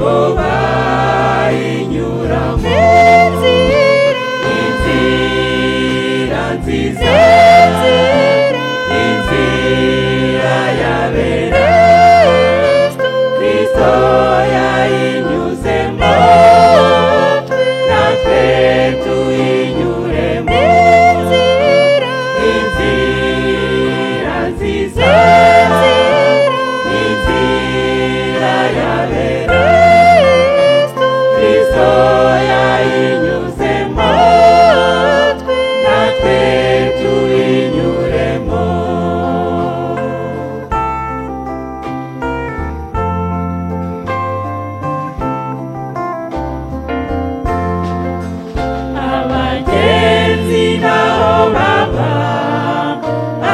nibo bayinyuramo inzira nziza inzira yabera Kristo yayinyuzemo natwe tuyinyuremo inzira nziza inzira yabera Kristo yayinyuzemo natwe tuyinyuremo abagenzi naho baba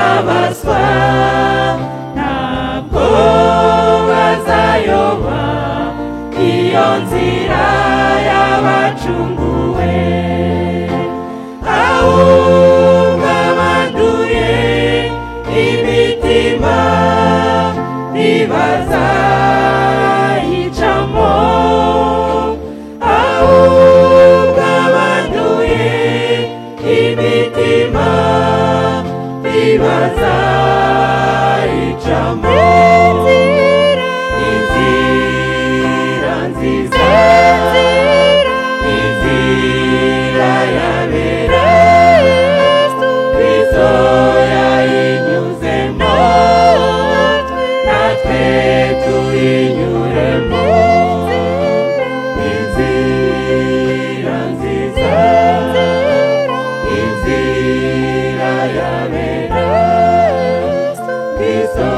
abaswa ntabwo bazayoba iyo nzira y'abacunguwe ahubwo abanduye imitima ntibazayicamo ahubwo abanduye imitima ntibazayicamo inzira nziza inzira yabera Kristo yayinyuzemo natwe tuyinyuremo inzira nziza inzira yabera Kristo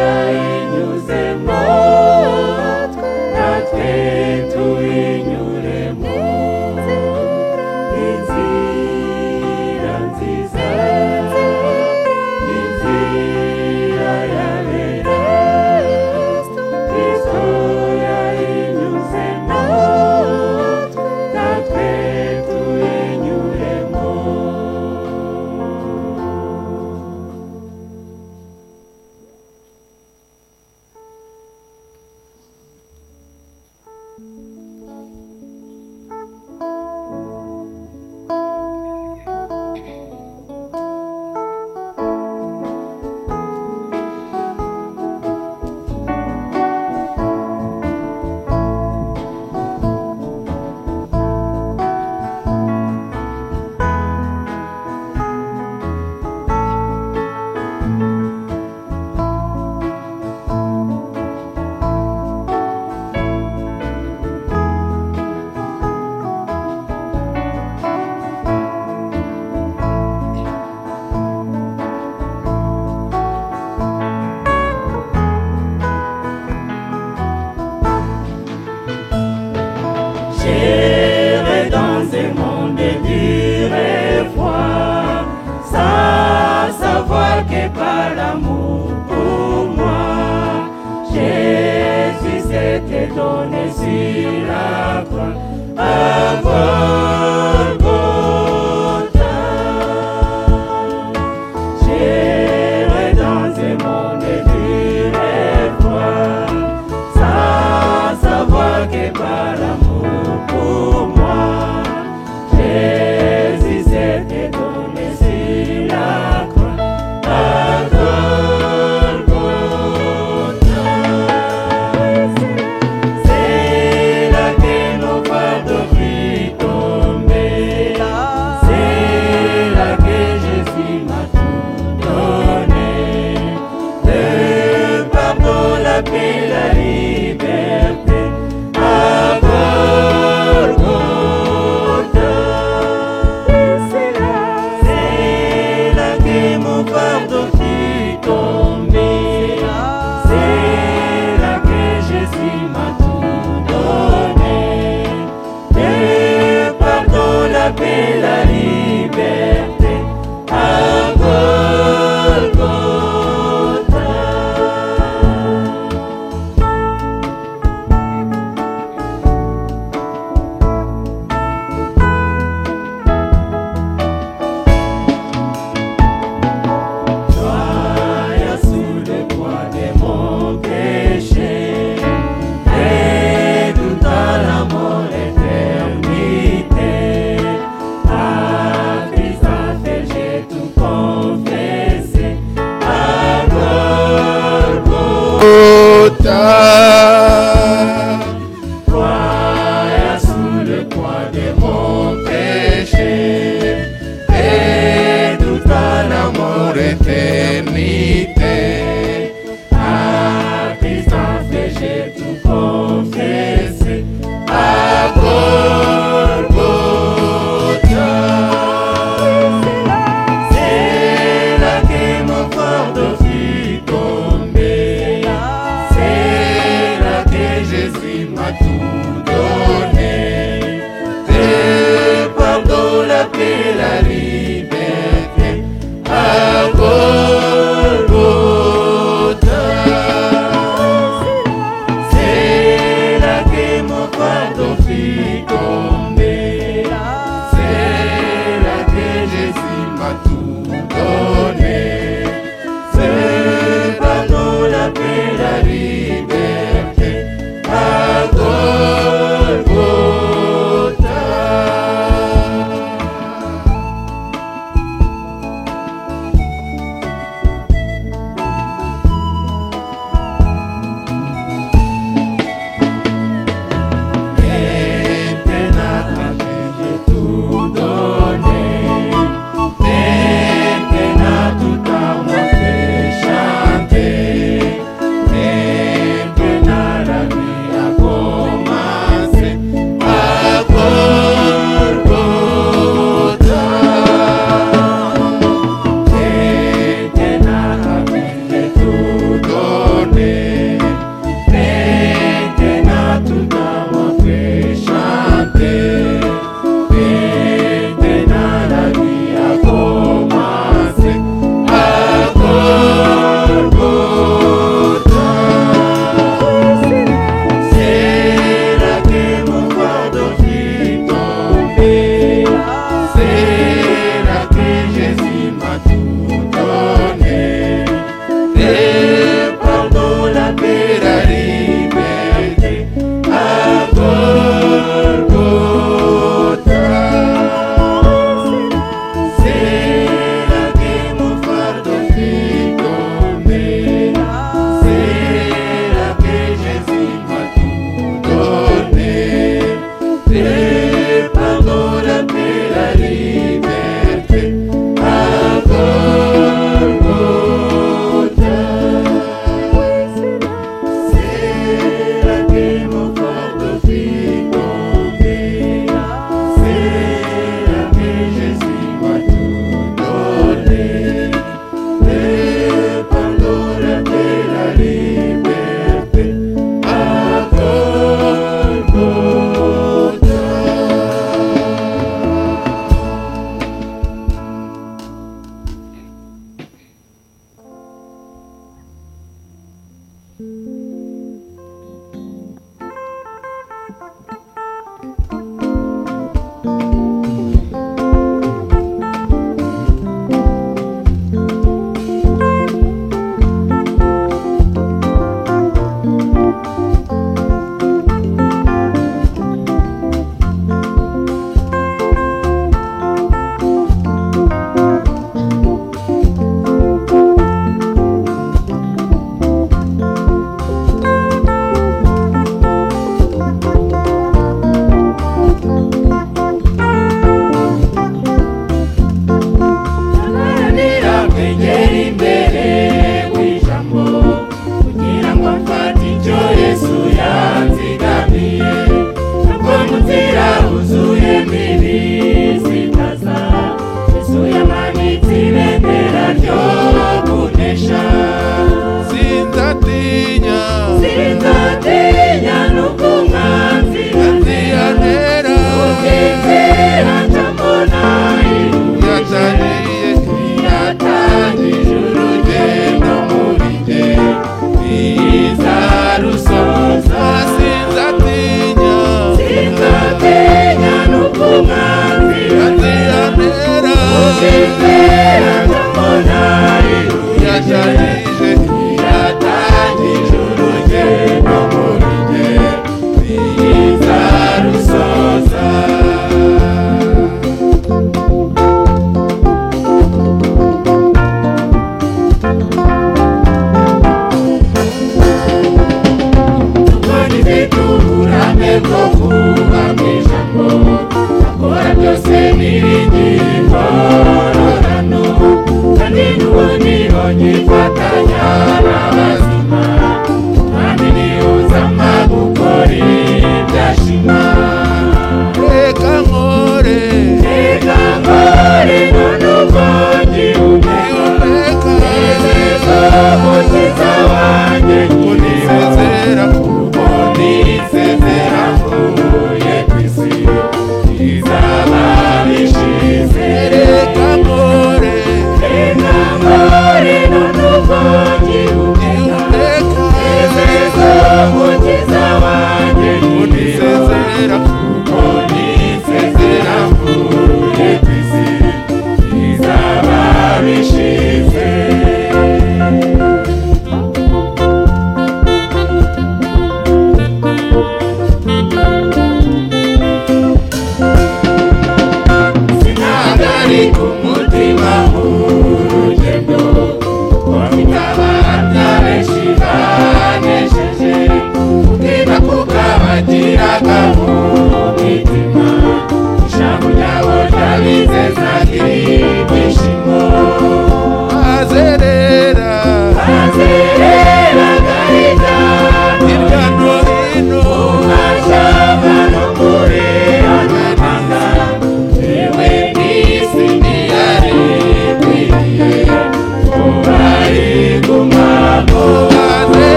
yayinyuzemo natwe tuyinyuremo inzira nziza inzira yabera Kristo yayinyuzemo natwe tuyinyuremo J'irai dans un monde dur et froid, sans savoir que par l'amour pour moi, Jésus s'était donné sur la croix à Golgotha. J'irai dans un monde dur et froid, sans savoir que par l'amour pour moi, Jésus s'était donné sur la croix à Golgotha. C'est là que nos fardeaux fuient tomber. C'est là que Jésus m'a tout donné. Le pardon, la paix, la liberté. À tout donner. Tes pardons, la paix, la liberté à Golgotha. C'est là que mon fardeau fit tomber. C'est là que Jésus m'a tout donné. C'est pardon, la paix, la liberté à Golgotha. Maintenant j'ai tout donné. Maintenant tout à moi fait chanter. Maintenant la vie a commencé à Golgotha. Maintenant j'ai tout donné. Maintenant tout à moi fait chanter. Maintenant la vie a commencé à Golgotha. C'est là que mon fardeau fit tomber. C'est là que Jésus m'a tout donné. Et pardon, la paix, la liberté à Golgotha. C'est là que mon fardeau fit tomber. C'est là que Jésus m'a tout donné. Et pardon, la paix, la liberté à Golgotha. C'est là que mon fardeau fit tomber. C'est là que Jésus m'a tout donné. Et pardon, la paix, la liberté à Golgotha. Ntaharanira kwegera imbere w'ijambo kugira ngo mfate icyo Yesu yanzigamiye. Nubwo mu nzira huzuyemo ibisitaza, Yesu yamanitse ibendera ryo kunesha. Sinzatinya, sinzatinya nuko umwanzi yanzira ugezera ndamubona yatangije urugendo muri jye rwiza rusoza. Sinzatinya, sinzatinya nuko umwanzi yanzira ugezera ndamubona yatangije urugendo muri jye rwiza rusoza. Nifite uburambe bwo kuba mu ijambo, akora byose n'ibindi ngororano, kandi n'uwo niho nyifatanya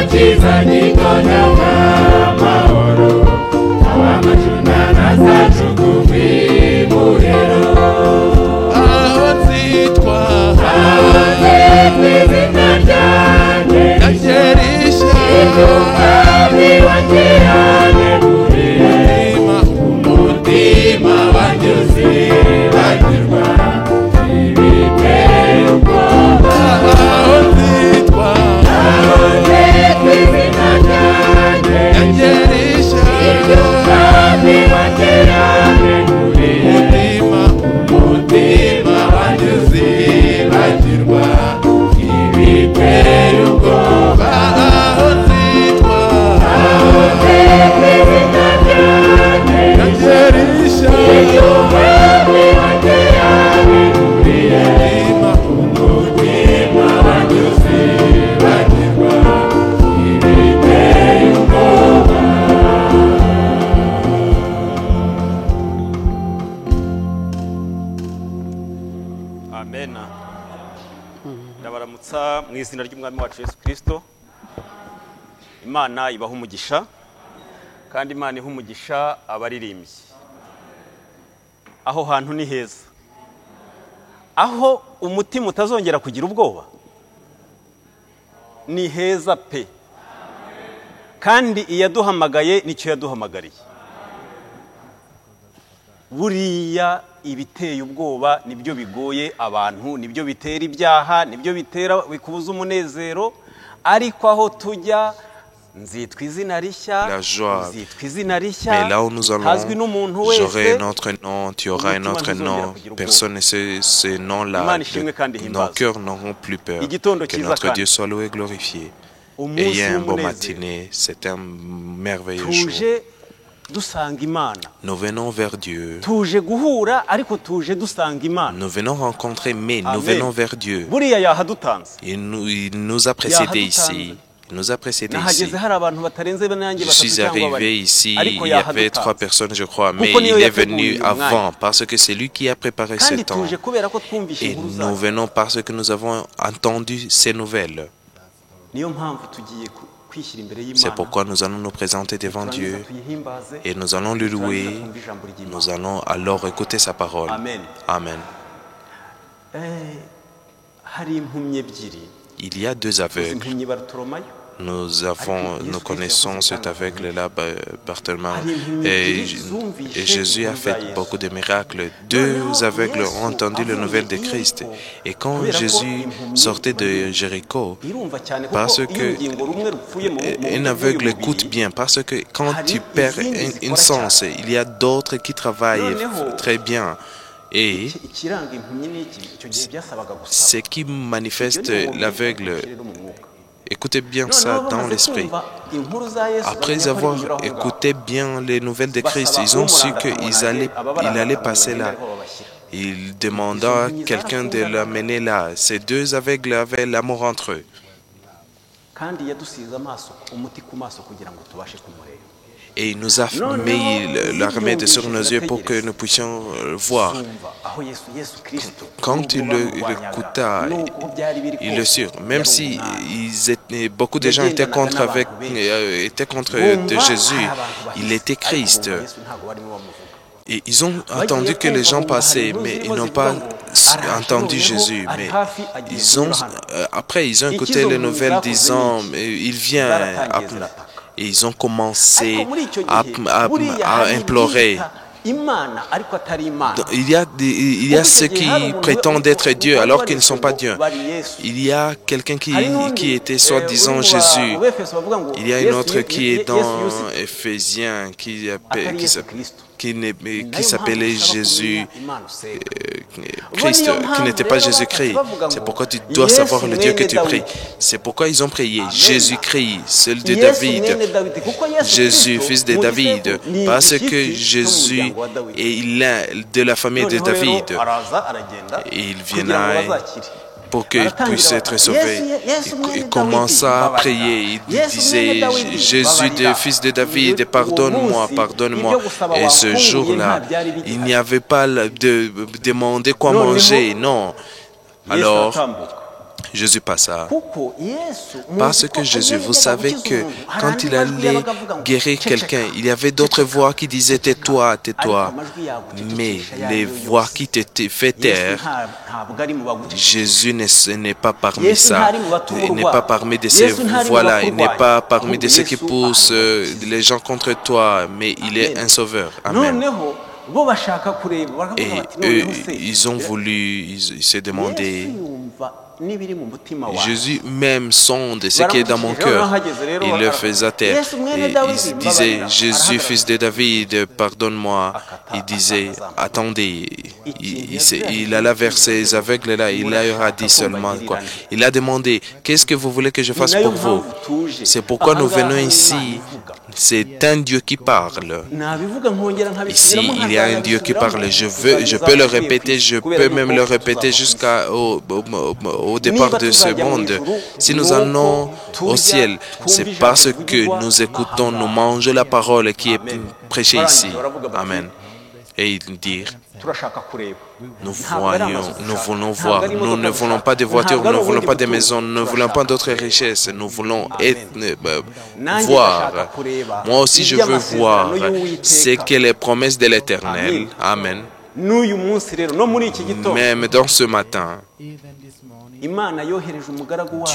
cyiza gitonyanga amahoro abamajuna nazajugunywa imuhero aho nzitwa izina ryanjye rishya umwami wanjye yaneguriye umutima wanjye uzibagirwa ibiteye ubwoba aho nzitwa izina ryanjye rishya umwami wanjye yaneguriye umutima wanjye uzibagirwa ibiteye ubwoba aho nzitwa izina ryanjye rishya umwami wanjye yaneguriye umutima wanjye uzibagirwa ibiteye ubwoba amen. Ndabaramutsa mu izina ry'umwami wacu Yesu Kristo. Imana ibaha umugisha kandi Imana iha umugisha abaririmbyi. Aho hantu ni heza, aho umutima utazongera kugira ubwoba, ni heza pe. Kandi iyaduhamagaye nicyo yaduhamagariye. Buriya ibiteye ubwoba nibyo bigoye abantu, nibyo bitera ibyaha, nibyo bitera bikubuza umunezero, ariko aho tujya nzitwa izina rishya, la joie. nzitwa izina rishya, Mais là où nous hazwi allons, n'umuntu j'aurai wese. notre nom, tu auras un autre nom. Personne ne sait ce nom-là. Imana ishimwe kandi Nos himbazwe. cœurs n'auront plus peur. Igitondo Que cyiza notre kandi. Dieu soit loué et glorifié. Umunsi Ayez un bon w'umunezero. matinée. C'est un merveilleux jour. Tuje dusanga Imana, Nous venons vers Dieu. tuje guhura ariko tuje dusanga Imana. Nous venons rencontrer, mais nous Amen. venons vers Dieu. Buriya yahadutanze. Il nous a précédés ici. Il nous a précédés ici. Nahageze hari abantu batarenze nanjye Je batatu suis cyangwa arrivé bane. ici, Ariko il y avait yahadutanze. 3 personnes, je crois, mais Kuko niyo il est yateguye venu uyu avant mwanya. parce que c'est lui qui a préparé ce Kandi temps. tuje kubera ko twumvishe Et inkuru nous zayo. venons parce que nous avons entendu ces nouvelles. Niyo mpamvu tugiye kwishyira imbere y'Imana. C'est pourquoi nous allons nous présenter devant Turangiza Dieu tuyihimbaze, et nous allons le louer. turangiza twumve ijambo ry'Imana. Nous allons alors écouter sa parole. Amen. Amen. Hari impumyi ebyiri. Il y a 2 Izi aveugles. impumyi Barutolomayo. Nous connaissons cet aveugle-là, Barthélemy. Et Jésus a fait beaucoup de miracles. 2 aveugles ont entendu la nouvelle de Christ. Et quand Jésus sortait de Jéricho, Irumva cyane kuko parce iyo que urugingo rumwe rupfuye un aveugle écoute bien, parce que quand tu perds un sens, il y a d'autres qui travaillent très bien. Et ikiranga impumyi ni iki? Icyo gihe byasabaga gusaba. ce qui manifeste l'aveugle, écoutez bien Noneho ça dans bamaze l'esprit. kumva inkuru za Yesu, Après bamenya ko avoir ari inyuraho ngaho. écouté bien les nouvelles de Christ, ils ont su qu'il allait passer là. Il demanda à quelqu'un de l'amener là. Ces 2 aveugles avaient l'amour entre eux. kandi yadusize amaso umuti ku maso kugira ngo tubashe kumureba. Et il nous a mis la remède sur nos yeux pour que nous puissions voir. Zumva aho Yesu Kristo. Quand il l'écouta, il le sûr, même si beaucoup de gens étaient contre de Jésus, il était Christ. Et ils ont attendu que les gens passaient, mais ils n'ont pas entendu Jésus. Mais après, ils ont écouté les nouvelles disant, il vient. Et ils ont commencé à implorer. Il y a ceux qui prétendent être Dieu alors qu'ils ne sont pas Dieu. Il y a quelqu'un qui était soi-disant Jésus. Il y a une autre qui est dans Éphésiens qui s'appelait Jésus Christ, qui n'était pas Jésus-Christ. C'est pourquoi tu dois savoir le Dieu que tu pries. C'est pourquoi ils ont prié Jésus-Christ, seul de David. Jésus, fils de David, parce que Jésus est l'un de la famille de David. Et il viendra pour qu'il puisse être sauvé. Il commença à prier. Il disait, Jésus, fils de David, pardonne-moi, pardonne-moi. Et ce jour-là, il n'y avait pas de demander quoi manger, non. Alors, Jésus passa. Parce que Jésus, vous savez que quand il allait guérir quelqu'un, il y avait d'autres voix qui disaient tais-toi, tais-toi. Mais les voix qui te fait taire, Jésus n'est pas parmi ça. Il n'est pas parmi de ces voix-là. Il n'est pas parmi de ceux qui poussent les gens contre toi. Mais il est un sauveur. Amen. Et eux, ils ont voulu, ils se demandaient, Jésus même sonde ce qui est dans mon cœur. Il le faisait taire. Et il disait, Jésus, fils de David, pardonne-moi. Il disait, attendez. Il alla vers ces aveugles-là. Il leur a dit seulement quoi. Il a demandé, qu'est-ce que vous voulez que je fasse pour vous? C'est pourquoi nous venons ici. C'est un Dieu qui parle. Ici, il y a un Dieu qui parle. Je peux le répéter, je peux même le répéter jusqu'au départ de ce monde. Si nous allons au ciel, c'est parce que nous écoutons, nous mangeons la parole qui est prêchée ici. Amen. Et il dit, nous voulons voir. Nous ne voulons pas de voitures, nous ne voulons pas de maisons, nous ne voulons pas d'autres richesses. Nous voulons voir. Moi aussi, je veux voir ce que les promesses de l'Éternel. Amen. Même dans ce matin,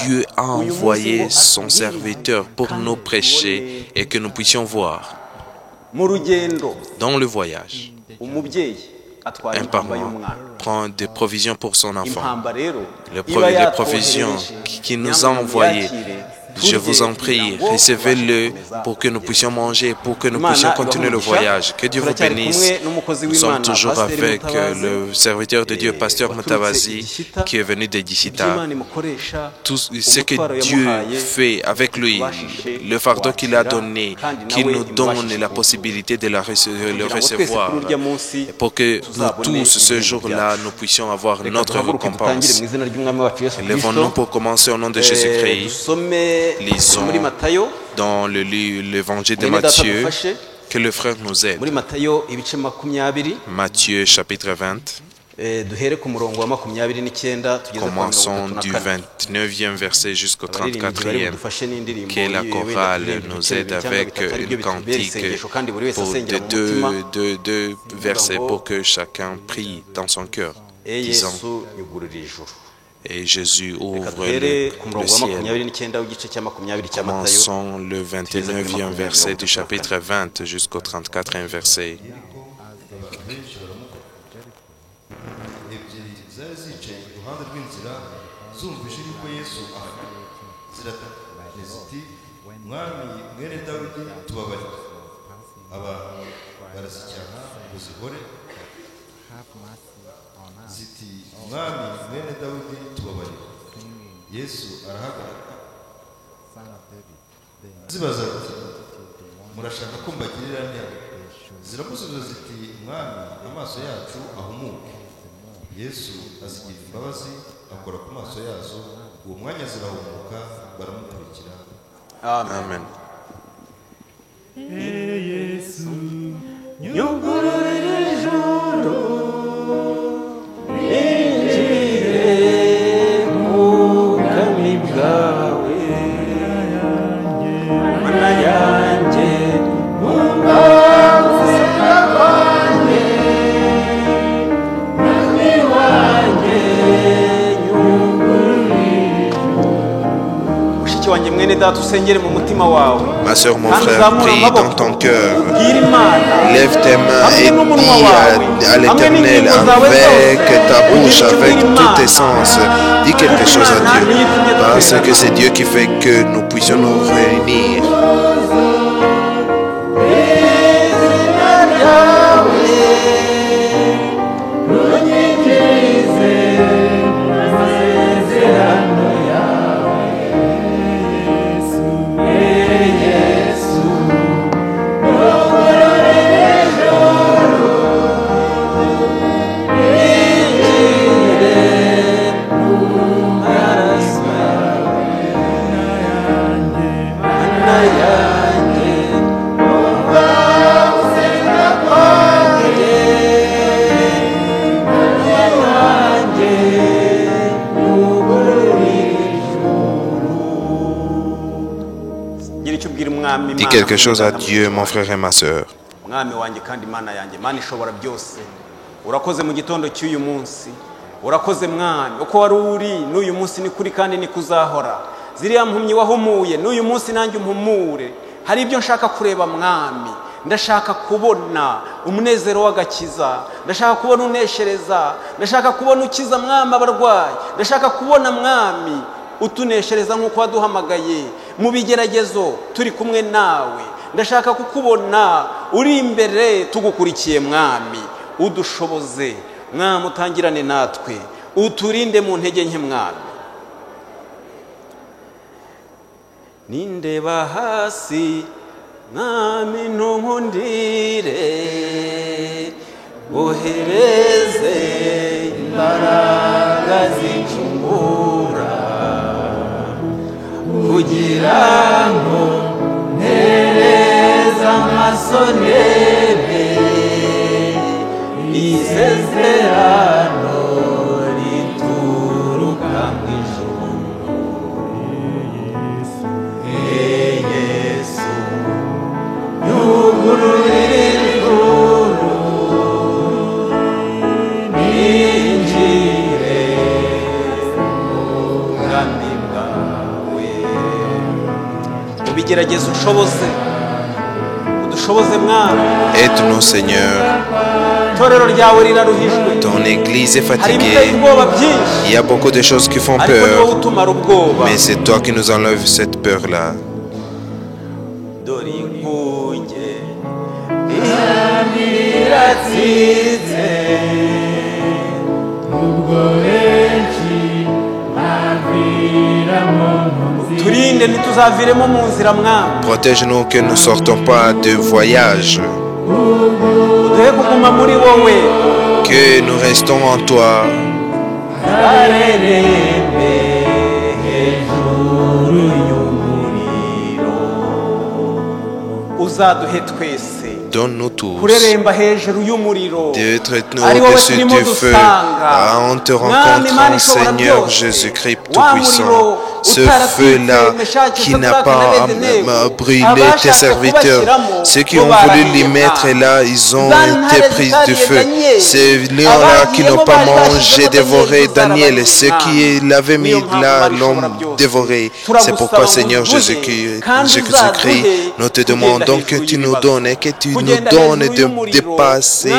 Dieu a envoyé son serviteur pour nous prêcher et que nous puissions voir. Dans le voyage, un parent prend des provisions pour son enfant. Les provisions qui nous a envoyées. Je vous en prie, recevez-le pour que nous puissions manger, pour que nous puissions continuer le voyage. Que Dieu vous bénisse. Nous sommes toujours avec le serviteur de Dieu, pasteur Mutabazi, qui est venu de Gishita. Tout ce que Dieu fait avec lui, le fardeau qu'il a donné, qu'il nous donne la possibilité de le recevoir, pour que nous tous, ce jour-là, nous puissions avoir notre récompense. Lèvons-nous pour commencer au nom de Jésus-Christ. Lisons dans l'évangile de Matthieu, que le frère nous aide. Matthieu chapitre 20. Commençons du 29e verset jusqu'au 34e. Que la chorale nous aide avec une cantique pour deux versets pour que chacun prie dans son cœur, disant. Et Jésus ouvre le ciel. Commençons le 29e verset du chapitre 20 jusqu'au 34e verset. ziti mwami mwene Dawidi tubabarire. Yesu arahagarara zibaza ati murashaka ko mbagirira nte? Ziramusubiza ziti mwami amaso yacu ahumuke. Yesu azigira imbabazi akora ku maso yazo, uwo mwanya zirahumuka baramukurikira. Amen. Yesu nyugururira ijuru injire mu bwami bwawe, mana yanjye umva gusenga kwanjye, mwami wanjye nyugururira ijuru. Mushiki wanjye mwene data usengere mu mutima wawe. Ma soeur, mon frère, prie dans ton cœur. Lève tes mains et dis à l'Éternel avec ta bouche, avec tous tes sens. Dis quelque chose à Dieu. Parce que c'est Dieu qui fait que nous puissions nous réunir. Nyugururira gira icyo ubwira umwami Dis quelque chose à Dieu, mon frère et ma sœur. mwami wanjye kandi Imana yanjye, Imana ishobora byose. Urakoze mu gitondo cy'uyu munsi, urakoze mwami, uko wari uri n'uyu munsi ni kuri kandi ni kuzahora. Ziriya mpumyi wahumuye n'uyu munsi nanjye umpumure. Hari ibyo nshaka kureba mwami, ndashaka kubona umunezero w'agakiza, ndashaka kubona uneshereza, ndashaka kubona ukiza mwami abarwayi, ndashaka kubona mwami utuneshereza nk'uko waduhamagaye mu bigeragezo turi kumwe nawe. Ndashaka kukubona uri imbere tugukurikiye mwami, udushoboze mwami, utangirane natwe, uturinde mu ntege nke mwami. Nindeba hasi mwami ntunkundire, wohereze imbaraga zicungura, kugira ngo ntereze amaso ndebe isezerano rituruka mu ijuru. Yesu nyugururire ijuru, ninjire mu bwami bwawe. Mu bigeragezo ushoboze, udushoboze mwami. Aide-nous, Seigneur. Ton église est fatiguée. Il y a beaucoup de choses qui font peur, mais c'est toi qui nous enlèves cette peur-là. Protège-nous que nous ne sortons pas de voyage. Que nous restons en toi. Donne-nous tous d'être au-dessus du feu en te rencontrant, Seigneur Jésus-Christ Tout-Puissant. Ce feu-là qui n'a pas brûlé tes serviteurs. Ceux qui ont voulu l'y mettre là, ils ont été pris du feu. Ces lions-là qui n'ont pas mangé, dévoré Daniel, ceux qui l'avaient mis là l'ont dévoré. C'est pourquoi, Seigneur Jésus-Christ, nous te demandons que tu nous donnes et que tu nous donnes de dépasser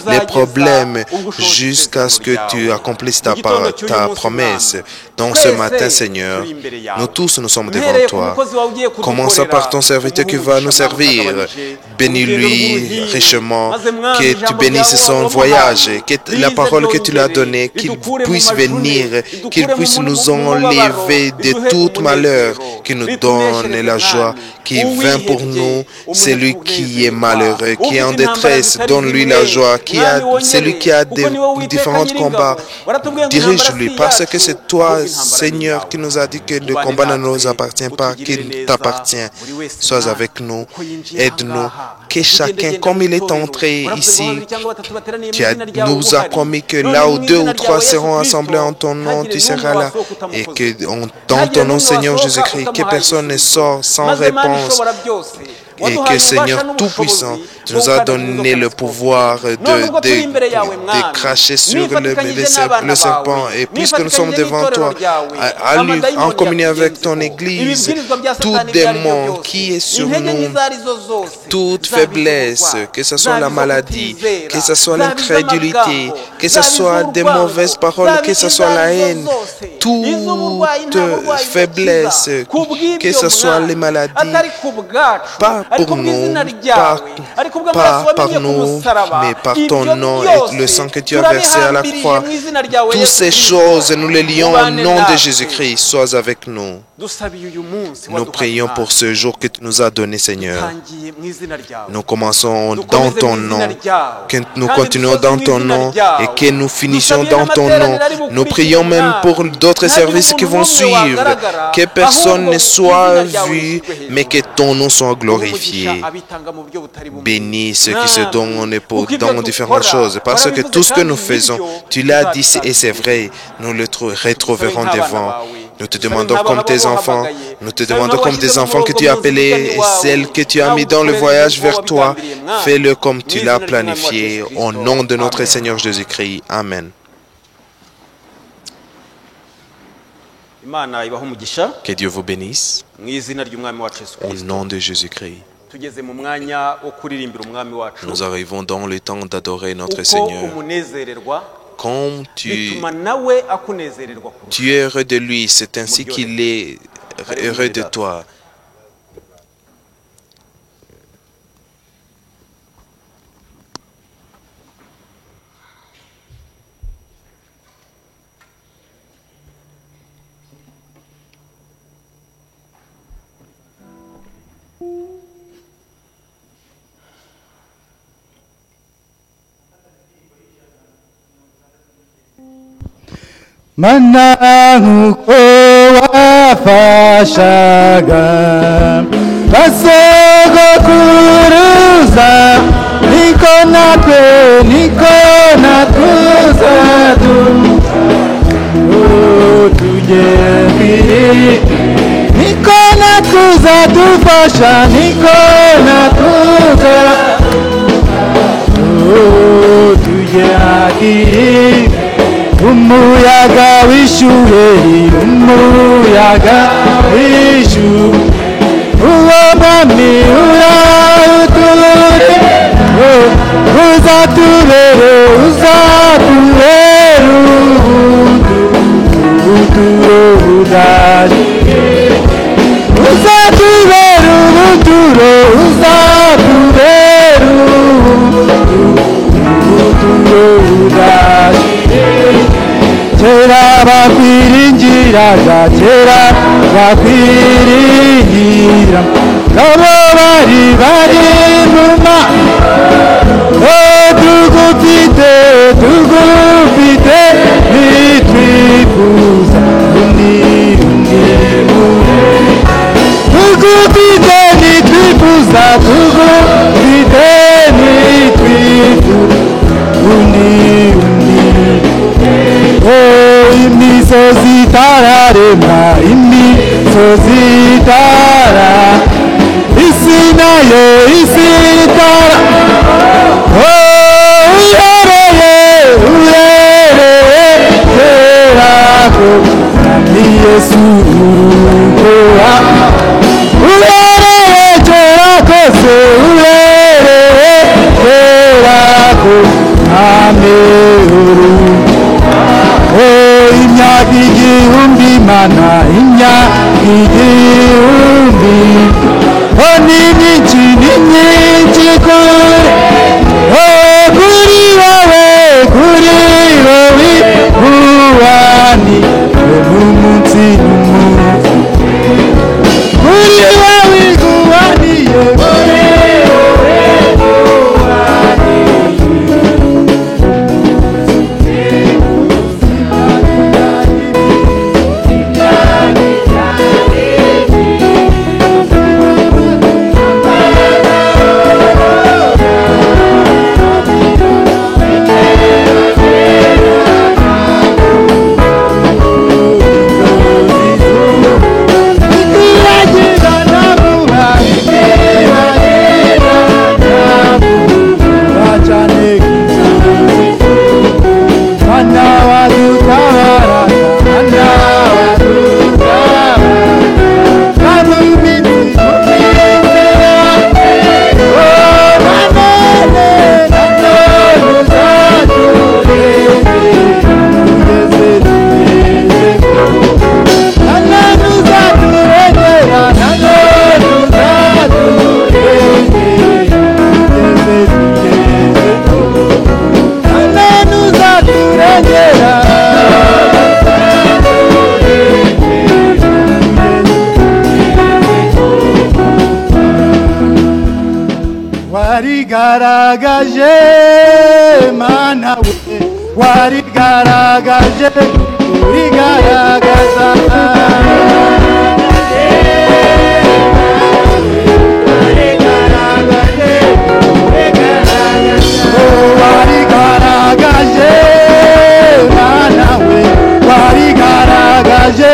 les problèmes jusqu'à ce que tu accomplisses ta promesse. Donc ce matin, Seigneur, nous tous nous sommes devant toi. Commençons par ton serviteur qui va nous servir. Bénis-lui richement, que tu bénisses son voyage, que la parole que tu lui as donnée, qu'il puisse venir, qu'il puisse nous enlever de tout malheur, qu'il nous donne la joie qui vient pour nous. Celui qui est malheureux, qui est en détresse, donne-lui la joie. Celui qui a des différents combats, dirige-lui, parce que c'est toi, Seigneur, qui nous a dit que le combat ne nous appartient pas, qu'il t'appartient. Sois avec nous, aide-nous, que chacun, comme il est entré ici, tu nous as promis que là où 2 ou 3 seront assemblés en ton nom, tu seras là. Et que dans ton nom, Seigneur Jésus-Christ, que personne ne sort sans réponse. Et que Seigneur Tout-Puissant nous a donné le pouvoir de cracher sur le serpent. Et puisque nous sommes devant toi, en communion avec ton Église, tout démon qui est sur nous, toute faiblesse, que ce soit la maladie, que ce soit l'incrédulité, que ce soit des mauvaises paroles, que ce soit la haine, toute faiblesse, que ce soit les maladies, pas pour nous, pas par nous, mais par ton nom et le sang que tu as versé à la croix. Toutes ces choses, nous les lions au nom de Jésus-Christ. Sois avec nous. Nous prions pour ce jour que tu nous as donné, Seigneur. Nous commençons dans ton nom, que nous continuons dans ton nom et que nous finissions dans ton nom. Nous prions même pour d'autres services qui vont suivre, que personne ne soit vu, mais que ton nom soit glorifié. Bénis ceux qui se donnent dans différentes choses, parce que tout ce que nous faisons, tu l'as dit et c'est vrai, nous le retrouverons devant. Nous te demandons comme tes enfants, nous te demandons comme des enfants que tu as appelés et celles que tu as mis dans le voyage vers toi, fais-le comme tu l'as planifié, au nom de notre Seigneur Jésus-Christ. Amen. Que Dieu vous bénisse, au nom de Jésus-Christ. Nous arrivons dans le temps d'adorer notre Seigneur. Quand tu es heureux de lui, c'est ainsi qu'il est heureux de toi. Mana nk'uko wafashaga basogokuruza niko natwe tujye niko natuza dufasha niko natuza tujye hakiri umuyaga w'ishuheri umuyaga w'ishuheri uwo mwami urawuture uzatubere ubuturo budashira uzatubere ubuturo uzatubere ubuturo budashira kera bakwiringiraga kera bakwiringira nabo bari muma tugufite nitwifuza undi tugufite nitwifuza undi imisozi itararema imisozi itara isi nayo isi itara uhereye kerako ni Yesu urukoa uhereye kerako se uhereye kerako amehoro imyaka igihumbi mana imyaka igihumbi ni myinshi kure kuri wowe buwani n'umunsi kuri wowe buwaniye warigaragaje mana we warigaragaje urigaragaza warigaragaje mana we warigaragaje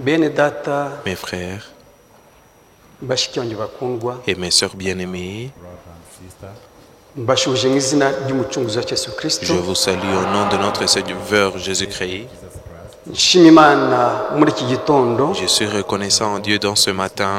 bene data mes frères bashiki banjye bakundwa et mes sœurs bien-aimées, mbashuje mu izina ry'umucunguzi wa Yesu je Kristo. vous salue au nom de notre Sauveur Jésus-Christ. Nshima Imana muri iki gitondo Je suis reconnaissant en Dieu dans ce matin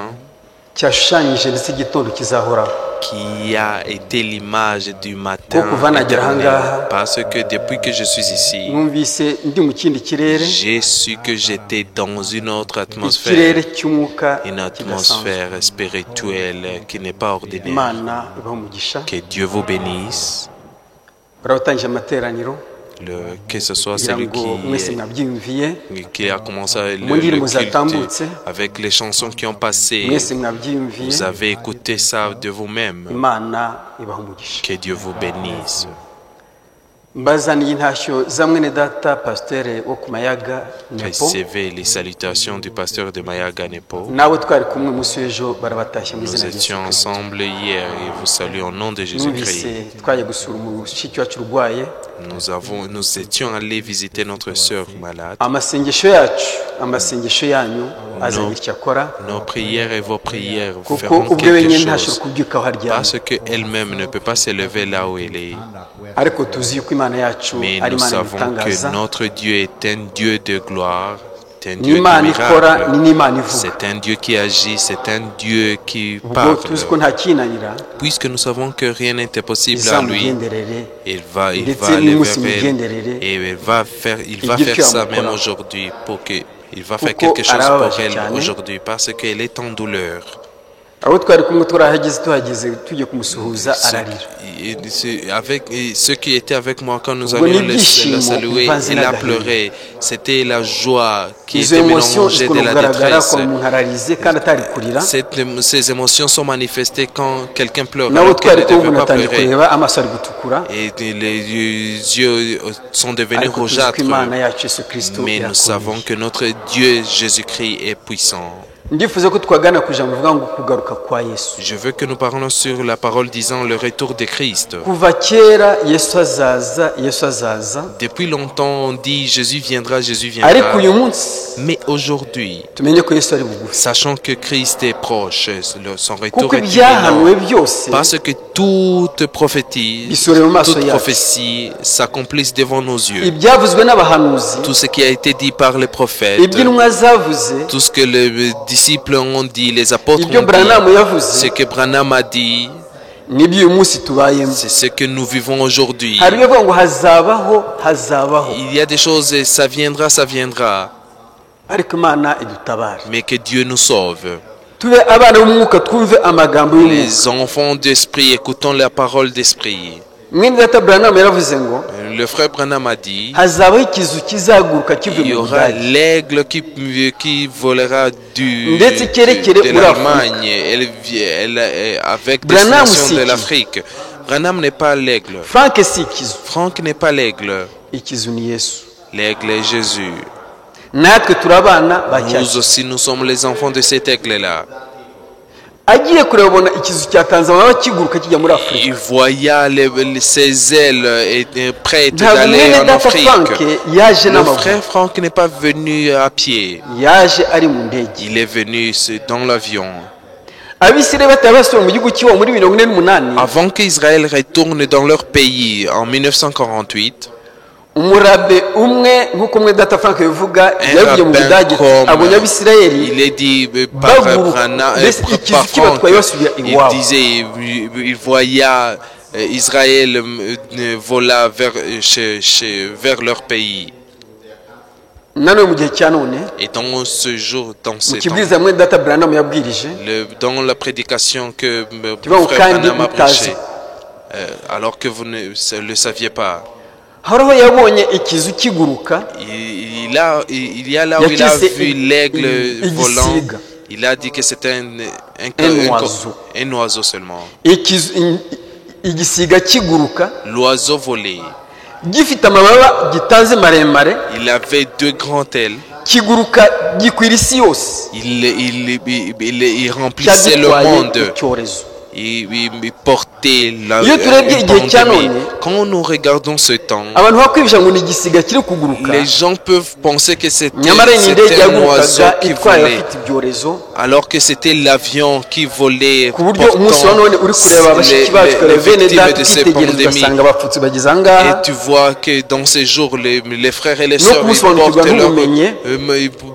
cyashushanyije ndetse igitondo kizahoraho. qui a été l'image du matin Kuva nagera éternel. ahangaha, Parce que depuis que je suis ici, numvise ndi mu kindi kirere, j'ai su que j'étais dans une autre atmosphère, ikirere cy'umwuka une kidasanzwe. atmosphère spirituelle qui n'est pas ordinaire. Imana ibahe umugisha. Que Dieu vous bénisse, Barawutangije amateraniro que ce soit kugira celui ngo mwese mwabyiyumviye, qui a commencé mu ndirimbo le culte zatambutse avec les chansons qui ont passé. mwese mwabyiyumviye. Vous avez écouté ça de vous-même. Imana ibahe umugisha. Que Dieu vous bénisse. Mbazaniye intashyo za mwene data pasiteri wo ku Mayaga Nepo. Recevez les salutations du pasteur de Mayaga Nepo. Nawe twari kumwe umunsi w'ejo barabatashya mu Nous izina rya Yesu étions Kristo. ensemble hier et vous saluons au nom de Jésus-Christ. Numvise twaje gusura umushiki wacu urwaye. Nous étions allés visiter notre sœur malade. Amasengesho yacu, amasengesho yanyu azagira icyo akora, Nos prières et vos prières kuko feront ubwe quelque wenyine ntashobora chose. kubyuka aho aryamye. Parce qu'elle-même ne peut pas s'élever là où elle est. Ariko tuzi yuko Imana yacu Mais ari nous Imana savons itangaza. que notre Dieu est un Dieu de gloire, c'est un Ni Dieu de Imana ikora, ni miracle. n'Imana ivuga. C'est un Dieu qui agit, c'est un Dieu qui Ubwo parle. tuzi ko nta kinanira, Puisque nous savons que rien n'était possible à lui, izamugenderere il va ndetse aller n'umunsi vers elle migenderere et il va faire Igiciro ça même amukora. aujourd'hui pour que il va faire Kuko quelque chose arababaje pour elle cyane. aujourd'hui parce qu'elle est en douleur. abo twari kumwe tuhageze tugiye kumusuhuza ararira. Avec ceux qui étaient avec moi quand nous Ubwo allions n'ibyishimo la saluer, bivanze elle a n'agahinda. pleuré. C'était la joie qui Izo était emosiyo mélangée de zikunda la kugaragara détresse. ko umuntu ararize kandi atari kurira. Ces émotions sont manifestées quand quelqu'un pleure Nabo alors qu'elle twari ne kumwe devait pas natangiye pleurer. kureba amaso ari gutukura. Et les yeux sont devenus Ariko tuzi ko rougeâtres. Imana yacu Yesu Kristo Mais nous irakomeye. savons que notre Dieu Jésus-Christ est puissant. Ndifuza ko twagana ku ijambo rivuga ngo kugaruka kwa Yesu. Je veux que nous parlons sur la parole disant le retour de Christ. Kuva kera Yesu azaza, Yesu azaza. Depuis longtemps, on dit Jésus viendra, Jésus Ariko viendra. uyu munsi Mais aujourd'hui, tumenye ko Yesu ari bugufi. sachant que Christ est proche, son retour Kuko est ibyahanuwe imminent. byose Parce que toute prophétie, bisorewe mu maso toute yacu. prophétie s'accomplissent devant nos yeux. Ibyavuzwe n'abahanuzi, Tout ce qui a été dit par les prophètes, iby'intumwa zavuze, tout ce que les disciples ont dit, les apôtres ibyo ont Branham dit, yavuze, ce que Branham a dit, n'ibyo uyu munsi tubayemo. c'est ce que nous vivons aujourd'hui. Hari ibivuga ngo hazabaho, hazabaho. Il y a des choses, ça viendra, ça viendra, Ariko Imana idutabare. mais que Dieu nous sauve. Tube abana b'umwuka twumve amagambo y'umwuka. Les enfants d'esprit, écoutons la parole d'esprit. Mwene data Branham yaravuze ngo Le frère Branham a dit, hazabaho ikizu kizaguruka kivuye il y mu aura Budage. l'aigle qui volera Ndetse cyerekere de muri l'Allemagne avec Branham destination si de ikizu. l'Afrique. Branham n'est pas l'aigle. Frank si ikizu. Franck n'est pas l'aigle. Ikizu ni Yesu. L'aigle est Jésus. Natwe turi abana ba Nous cyaki. aussi, nous sommes les enfants de cet aigle-là. Agiye kurebona ikizu cya Tanzania kiguruka kijya muri Afurika. Il voya ses ailes prêtes Ntabwo d'aller mwene en data Afrique. Frank yaje Le n'amaguru. frère Franck n'est pas venu à pied. Yaje ari mu ndege. Il est venu dans l'avion. Abisirayeli batari basubiye mu gihugu cy'iwabo muri 1948. Avant qu'Israël retourne dans leur pays en 1948, Umurabe umwe nk'uko mwene data Frank bivuga un yagiye mu Budage rabbin comme abonye Abisirayeli il est dit par Franck, il disait, il voyait Israël vola vers leur pays. nanone mu gihe cya none Et dans ce jour, dans mu ces temps, kibwiriza mwene data Branham yabwirije dans la prédication que Tu vois, au frère Kandi Branham a Mutazi. prêché, alors que vous ne le saviez pas, hariho yabonye ikizu kiguruka il y a là où il a Yakise vu l'aigle volant. igisiga. Il a dit que c'était un oiseau seulement. igisiga kiguruka L'oiseau volait. gifite amababa gitanze maremare Il avait deux grandes ailes. kiguruka gikwira isi yose Il remplissait le cyagitwaye monde. icyorezo Il portait été là Iyo turebye igihe cya pandémie. none, Quand nous regardons ce temps, abantu bakwibisha ngo ni igisiga kiri kuguruka, les gens peuvent penser que nyamara ni indege c'était un oiseau yagurukaga qui itwaye volait, abafite ibyorezo, alors que c'était l'avion qui volait ku buryo umunsi wa none uri kureba bashiki bacu les bene victimes data de ces ukitegereza pandémies. ugasanga abapfutsi bageze aha ngaha. Et tu vois que dans ces jours, les frères et les No sœurs, ils kumusobanukirwa ntubumenye,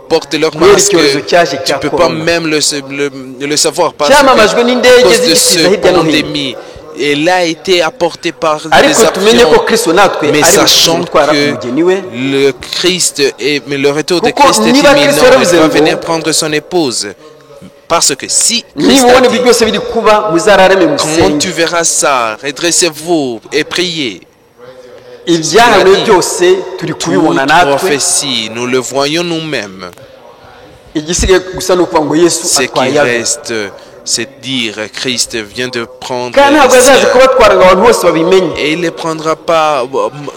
portent leur kubera masque. icyorezo cyaje Tu cya ne peux pas corona. même le savoir parce que Cyamamajwe n'indege à cause de zigisiza cette hirya no hino. pandémie, elle a été apportée par des ariko tumenye ko avions. Kristo natwe Mais ari sachant gutwara que umugeni we, le Christ mais le retour de Kuko Christ est niba imminent, Kristo yaravuze il va ngo, venir prendre son épouse. Parce que si Christ nibona a ibi dit, byose biri kuba muzararame quand musenge, tu verras ça, redressez-vous et priez. ibyahanuwe byose turi kubibona Toute natwe. prophétie, nous le voyons nous-mêmes. Igisigaye gusa ni ukuvuga ngo Yesu Ce qui atwaye abe, reste, c'est dire Christ vient de prendre kandi ntabwo les azaje siens. kubatwara ngo abantu bose babimenye. Et il ne prendra pas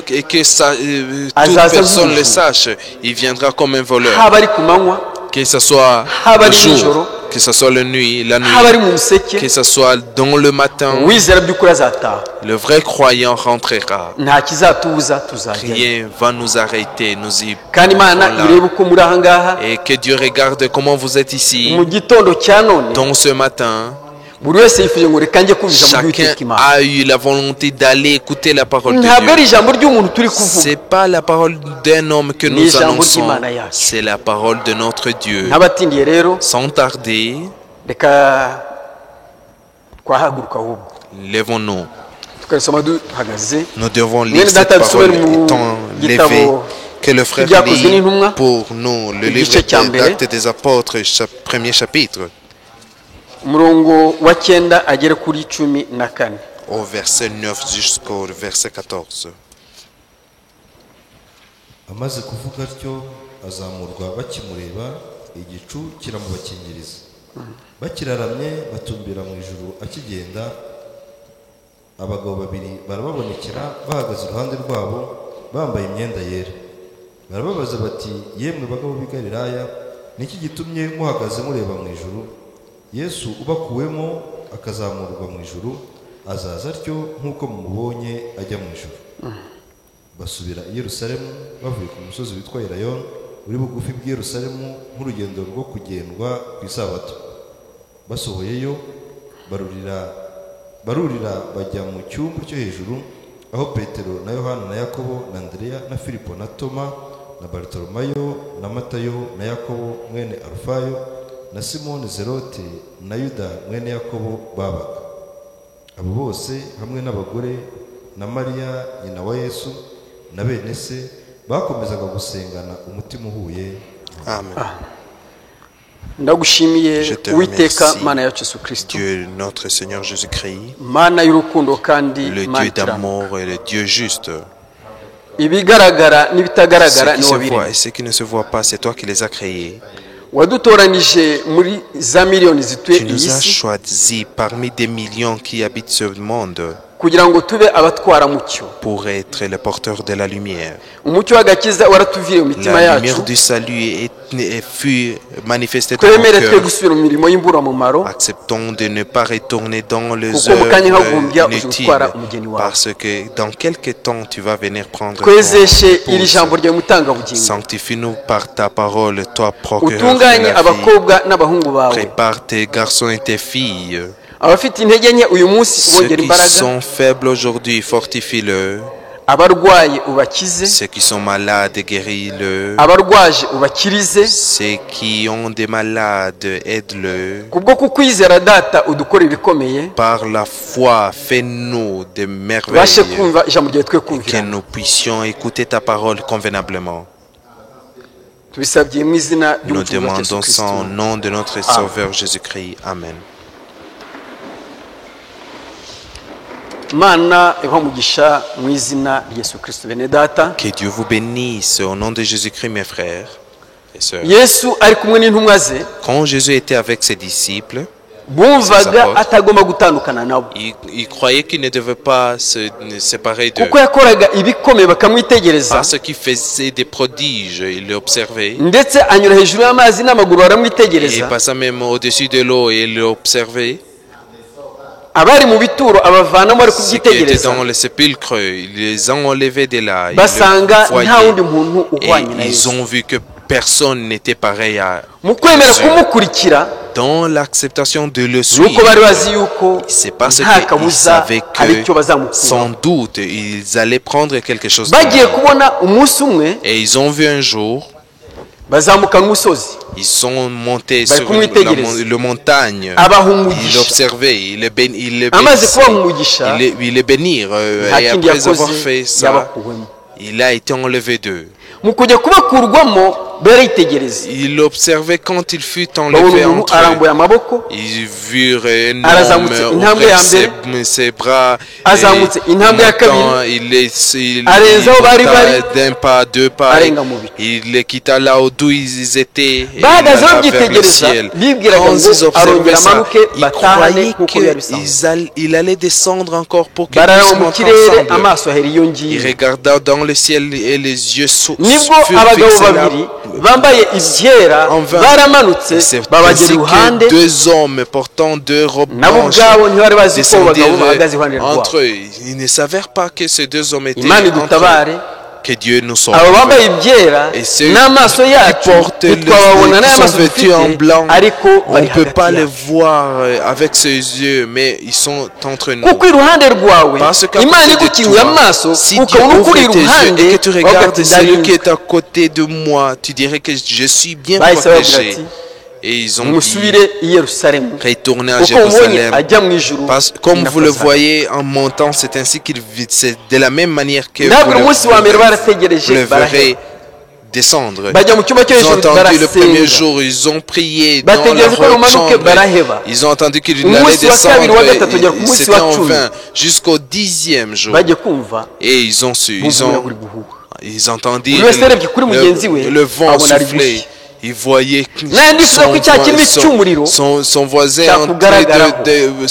et que ça, toute Azaza personne le nk'umujura. sache. Il viendra comme un voleur. haba ari ku manywa, Que ce soit haba le ari jour, nijoro, que ce soit la nuit, haba ari mu museke, que ce soit dans le matin. uwizera by'ukuri azataha, Le vrai croyant rentrera. nta kizatubuza tuzajyayo. Rien va nous arrêter, nous y kandi Imana Voilà. irebe uko muri aha ngaha Et que Dieu regarde comment vous êtes ici, mu gitondo cya none, dans ce matin. buri wese yifuje ngo reka njye kumvisha mu Chacun by'Uwiteka Imana. a eu la volonté d'aller écouter la parole de ntabwo ari Dieu. ijambo ry'umuntu turi kuvuga, C'est pas la parole d'un homme que Ni nous ijambo annonçons, ry'Imana yacu. c'est la parole de notre Dieu. ntabatindiye rero, Sans tarder, reka twahaguruka ahubwo lèvons-nous. tukabisoma duhagaze. Nous devons lire Mwene cette data parole dusubire mu étant gitabo levée. Que le frère cy'ibyakozwe lit n'intumwa, pour nous le livre igice cya mbere, d'Actes des Apôtres, premier chapitre, umurongo wa 9 agere kuri 14. au verset 9 jusqu'au verset 14. amaze kuvuga atyo azamurwa bakimureba, igicu kiramubakingiriza. Bakiraramye batumbira mu ijuru akigenda, abagabo babiri barababonekera bahagaze iruhande rwabo bambaye imyenda yera. Barababaza bati, yemwe bagabo b'i Galilaya, niki gitumye muhagaze mureba mu ijuru? Yesu ubakuwemo akazamurwa mu ijuru, azaza atyo nk'uko mumubonye ajya mu ijuru. Basubira i Yerusalemu bavuye ku musozi witwa Elayono uri bugufi bw'i Yerusalemu nk'urugendo rwo kugendwa ku isabato. Basohoyeyo barurira bajya mu cyumba cyo hejuru, aho Petero na Yohana na Yakobo na Andreya na Filipo na Toma na Bartolomayo na Matayo na Yakobo mwene Arufayo na Simoni Zerote na Yuda mwene Yakobo babaga. Abo bose hamwe n'abagore na Mariya nyina wa Yesu na bene se bakomezaga gusengana umutima uhuye. Amen. ndagushimiye Je te Uwiteka remercie, Mana yacu Yesu Kristo, Dieu notre Seigneur Jésus-Christ, Mana y'urukundo kandi le Mana Dieu ikiranuka. d'amour et le Dieu juste. ibigaragara Ce n'ibitagaragara qui ni se wowe voit biremye. et ce qui ne se voit pas, c'est toi qui les as créés. wadutoranije muri za miliyoni zituye Tu iyi nous as si choisis parmi des millions qui habitent ce monde kugira ngo tube abatwara mucyo. pour être les porteurs de la lumière. umucyo w'agakiza waratuviriye mu mitima La lumière yacu, du salut fut manifestée dans nos twemere twe cœurs. gusubira mu mirimo y'imburamumaro, Acceptons de ne pas retourner dans les Kuko mu kanya hagumbya œuvres inutiles, uzutwara umugeni wawe. parce que dans quelque temps tu vas venir prendre ton twezeshe iri épouse. jambo ryawe mutangabugingo, Sanctifie-nous par ta parole, toi procureur de utunganye la vie. abakobwa n'abahungu bawe, Prépare tes garçons et tes filles. abafite intege nke uyu munsi Ceux ubongera qui imbaraga, sont faibles aujourd'hui, fortifie-le. abarwaye ubakize, Ceux qui sont malades, guéris-le. abarwaje ubakirize, Ceux qui ont des malades, aide-le. kubwo kukwizera data udukora ibikomeye, Par la foi, fais-nous des tubashe merveilles. kumva ijambo ryawe twe Que kumvira. nous puissions écouter ta parole convenablement. tubisabye mu izina Nous ry'umucunguzi wacu Yesu demandons ça au Kristo. nom de notre Sauveur Jésus-Christ. Amen. Mana iha umugisha mu izina rya Yesu Kristo. Bene data, Que Dieu vous bénisse au nom de Jésus-Christ, mes frères et sœurs. Yesu ari kumwe n'intumwa ze, Quand Jésus était avec ses disciples, bumvaga atagomba gutandukana nabo, il croyait qu'il ne devait pas se séparer d'eux. kuko yakoraga ibikomeye bakamwitegereza, Parce qu'il faisait des prodiges, il l'observait. ndetse anyura hejuru y'amazi n'amaguru Il baramwitegereza, passa même au-dessus de l'eau et il l'observait. abari mu bituro abavanamo ari Ceux qui étaient kubyitegereza dans le sépulcre, ils les ont enlevés de là. Ils basanga le voyaient. nta wundi muntu Et uhwanye na ils Yesu ont vu que personne n'était pareil à mu kwemera Jésus. kumukurikira Dans l'acceptation de le nuko bari bazi suivre. yuko C'est parce nta qu'ils kabuza savaient hari icyo que bazamukura sans doute ils allaient prendre quelque chose de bagiye bon. kubona umunsi umwe Et ils ont vu un jour, bazamuka n'umusozi ils sont montés Bari sur kumwitegereza. le montagne. abaha Ils umugisha l'observaient, ils le amaze kubaha bénissaient, umugisha ils le bénirent. nta Et kindi après avoir yakoze fait ça, yabakuwemo il a été enlevé d'eux. mu kujya kubakurwamo baritegereza Il observait quand il fut babona enlevé umuntu entre eux. arambuye amaboko Ils virent un Arazamutse homme intambwe ouvrir ya mbere, ses bras. azamutse intambwe ya kabiri, Il arenza aho bari bari, monta d'un pas, deux pas. arenga mu bicu. Il les quitta là d'où ils étaient. Et il bahagaze alla vers le babyitegereza ciel. bibwiraga Quand ngo ils observaient arongera ça, amanuke ils batahane croyaient nk'uko byari bisanzwe qu'il allait descendre encore pour qu'ils barara puissent mu monter kirere ensemble. amaso ahera iyo Il ngiyo regarda dans le ciel et les yeux nibwo furent abagabo fixés là. babiri bambaye ibyera En vain. baramanutse C'est babagera ainsi iruhande que deux hommes portant deux robes nabo blanches ubwabo ntibari bazi ko abo bagabo bahagaze descendirent iruhande rwabo entre eux. Ils ne savèrent pas que ces deux hommes étaient imana entre eux. idutabare Que Dieu nous sauve. abo bambaye ibyera Et ceux n'amaso qui yacu portent ntitwababona qui sont n'amaso vêtus en dufite blanc, ariko on bari ne peut pas hagati les yacu voir avec ses yeux, mais ils sont entre nous. kuko iruhande rwawe Parce qu'à imana côté de igukinguye toi, amaso si Dieu ukabona ukuri ouvre tes yeux iruhande et que tu regardes ugati celui qui ndarinzwe est à côté de moi, tu dirais que je suis bien bahise bababwira protégé. ati Et ils ont dit, musubire i yerusalemu retournez à kuko mubonye Jérusalem. ajya mu ijuru Comme ni vous nako le azaba. voyez en montant, c'est ainsi qu'il vit. C'est de la même manière que ntabwo vous umunsi wa mbere vous barategereje le baraheba verrez descendre. bajya mu cyumba cyo Ils ont hejuru entendu le premier barasenga jour, ils ont prié dans bategereje leur ko rumanuke chambre. baraheba Ils ont entendu qu'il Umunsi allait wa kabiri, wa gatatu, kugera ku descendre. munsi C'était wa en cumi. vain jusqu'au 10e jour. bajya kumva Et ils ont su, bumvira buri guhuha ils entendirent Buri wese yarebye kuri mugenzi we, le vent abona ari souffler. gushya. Ils voyaient Nawe ndifuza ko cya kirimi cy'umuriro son voisin cyakugaragaraho.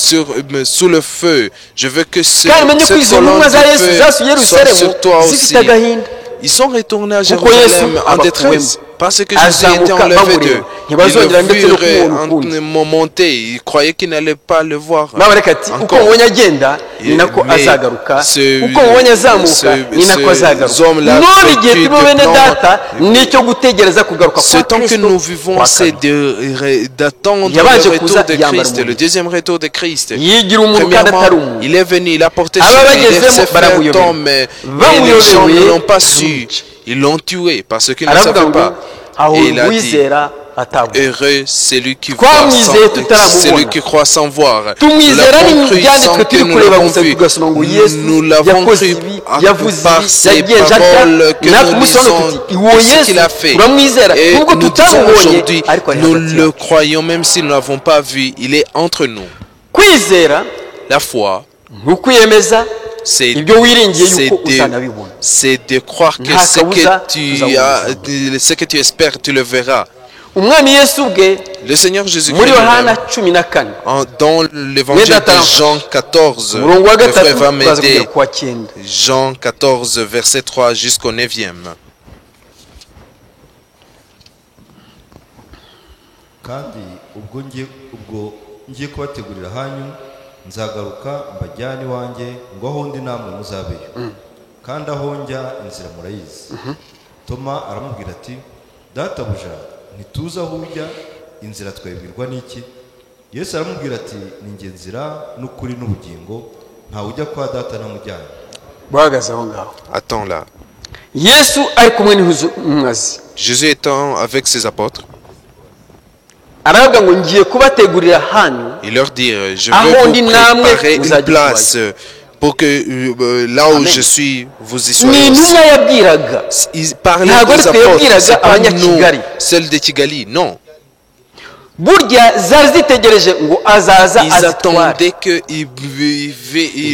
sous le feu. Je veux que kandi umenye ko cette izo colonne ntumwa za de yesu feu zasuye soit yerusalemu sur toi aussi. zifite agahinda Ils sont retournés à Kuko Jérusalem Yesu en abakuwemo. détresse parce que Jésus était Azamuka enlevé bamureba. d'eux. Ntibazongera Ils ndetse le no virent kumubona ukundi. monter. Ils croyaient qu'ils n'allaient pas le voir babareka ati uko encore. mubonye agenda ni nako Mais azagaruka ce- uko mubonye azamuka ce- ni nako ces azagaruka hommes-là none igihe vêtus turimo de bene blanc, data nicyo gutegereza kugaruka Ce kwa temps que kristo nous vivons, wa c'est kabiri. d'attendre Yabanje le retour kuza de yambara Christ, umubiri. le deuxième retour de Christ. yigira umuntu kandi atari Premièrement, umuntu il est venu, il a porté Aba sur lui bagezemo ses frères baramuyobera. tombent, mais Bamuyobeye, les gens ne l'ont pas su. baramwica. Ils l'ont tué parce qu'ils ne aravuga savaient ngo pas. aho Et il a dit, uwizera atabwa heureux celui qui Twamwizeye tutaramubona. celui qui croit sans voir. tumwizera Nous l'avons ni cru ibyanditswe sans que turi nous kureba l'avons gusa vu. tugasoma ngo yesu Nous l'avons yakoze cru ibi à- yavuze par ibi ses yagenje atya paroles que natwe nous umunsi wa none lisons, tuti uwo ce yesu qu'il a fait. turamwizera Et nubwo nous disons tutamubonye aujourd'hui, ariko ari nous hagati le yacu croyons même si nous ne l'avons pas vu, il est entre nous. kwizera La foi, ni ukwiyemeza c'est ibyo wiringiye c'est yuko de, uzanabibona c'est de croire que Nta ce kabuza que ce que tu espères, tu le verras. umwami yesu ubwe Le Seigneur Jésus-Christ muri yohana lui-même, 14 dans l'évangile Mwenda de Jean 14, umurongo wa le frère gatatu va tukaza kugera m'aider. ku wa 9 Jean 14, verset 3 jusqu'au 9e. kandi ubwo ngiye kubategurira hanyu nzagaruka mbajyane iwanjye ngo aho ndi namwe muzabeyo kandi aho njya inzira murayizi toma aramubwira ati databuja ntituzi aho ujya inzira twayibwirwa n'iki yesu aramubwira ati ni njye nzira n'ukuri n'ubugingo ntawe ujya kwa data ntamujyanye bahagaze aho ngaho Attends là. yesu ari kumwe n'intumwa ze Jésus étant avec ses apôtres, aravuga ngo ngiye kubategurira hanyu il leur dit, je Aho veux ndi vous namwe préparer une muzajya place pour que là où Amen. je suis, vous y ni soyez aussi. intumwa yabwiraga Ils parlaient Ntabwo aux ari twe apôtres, yabwiraga c'est pas nous, Abanyakigali. celles de Kigali, non. burya zari zitegereje ngo azaza Ils azitware attendaient qu'il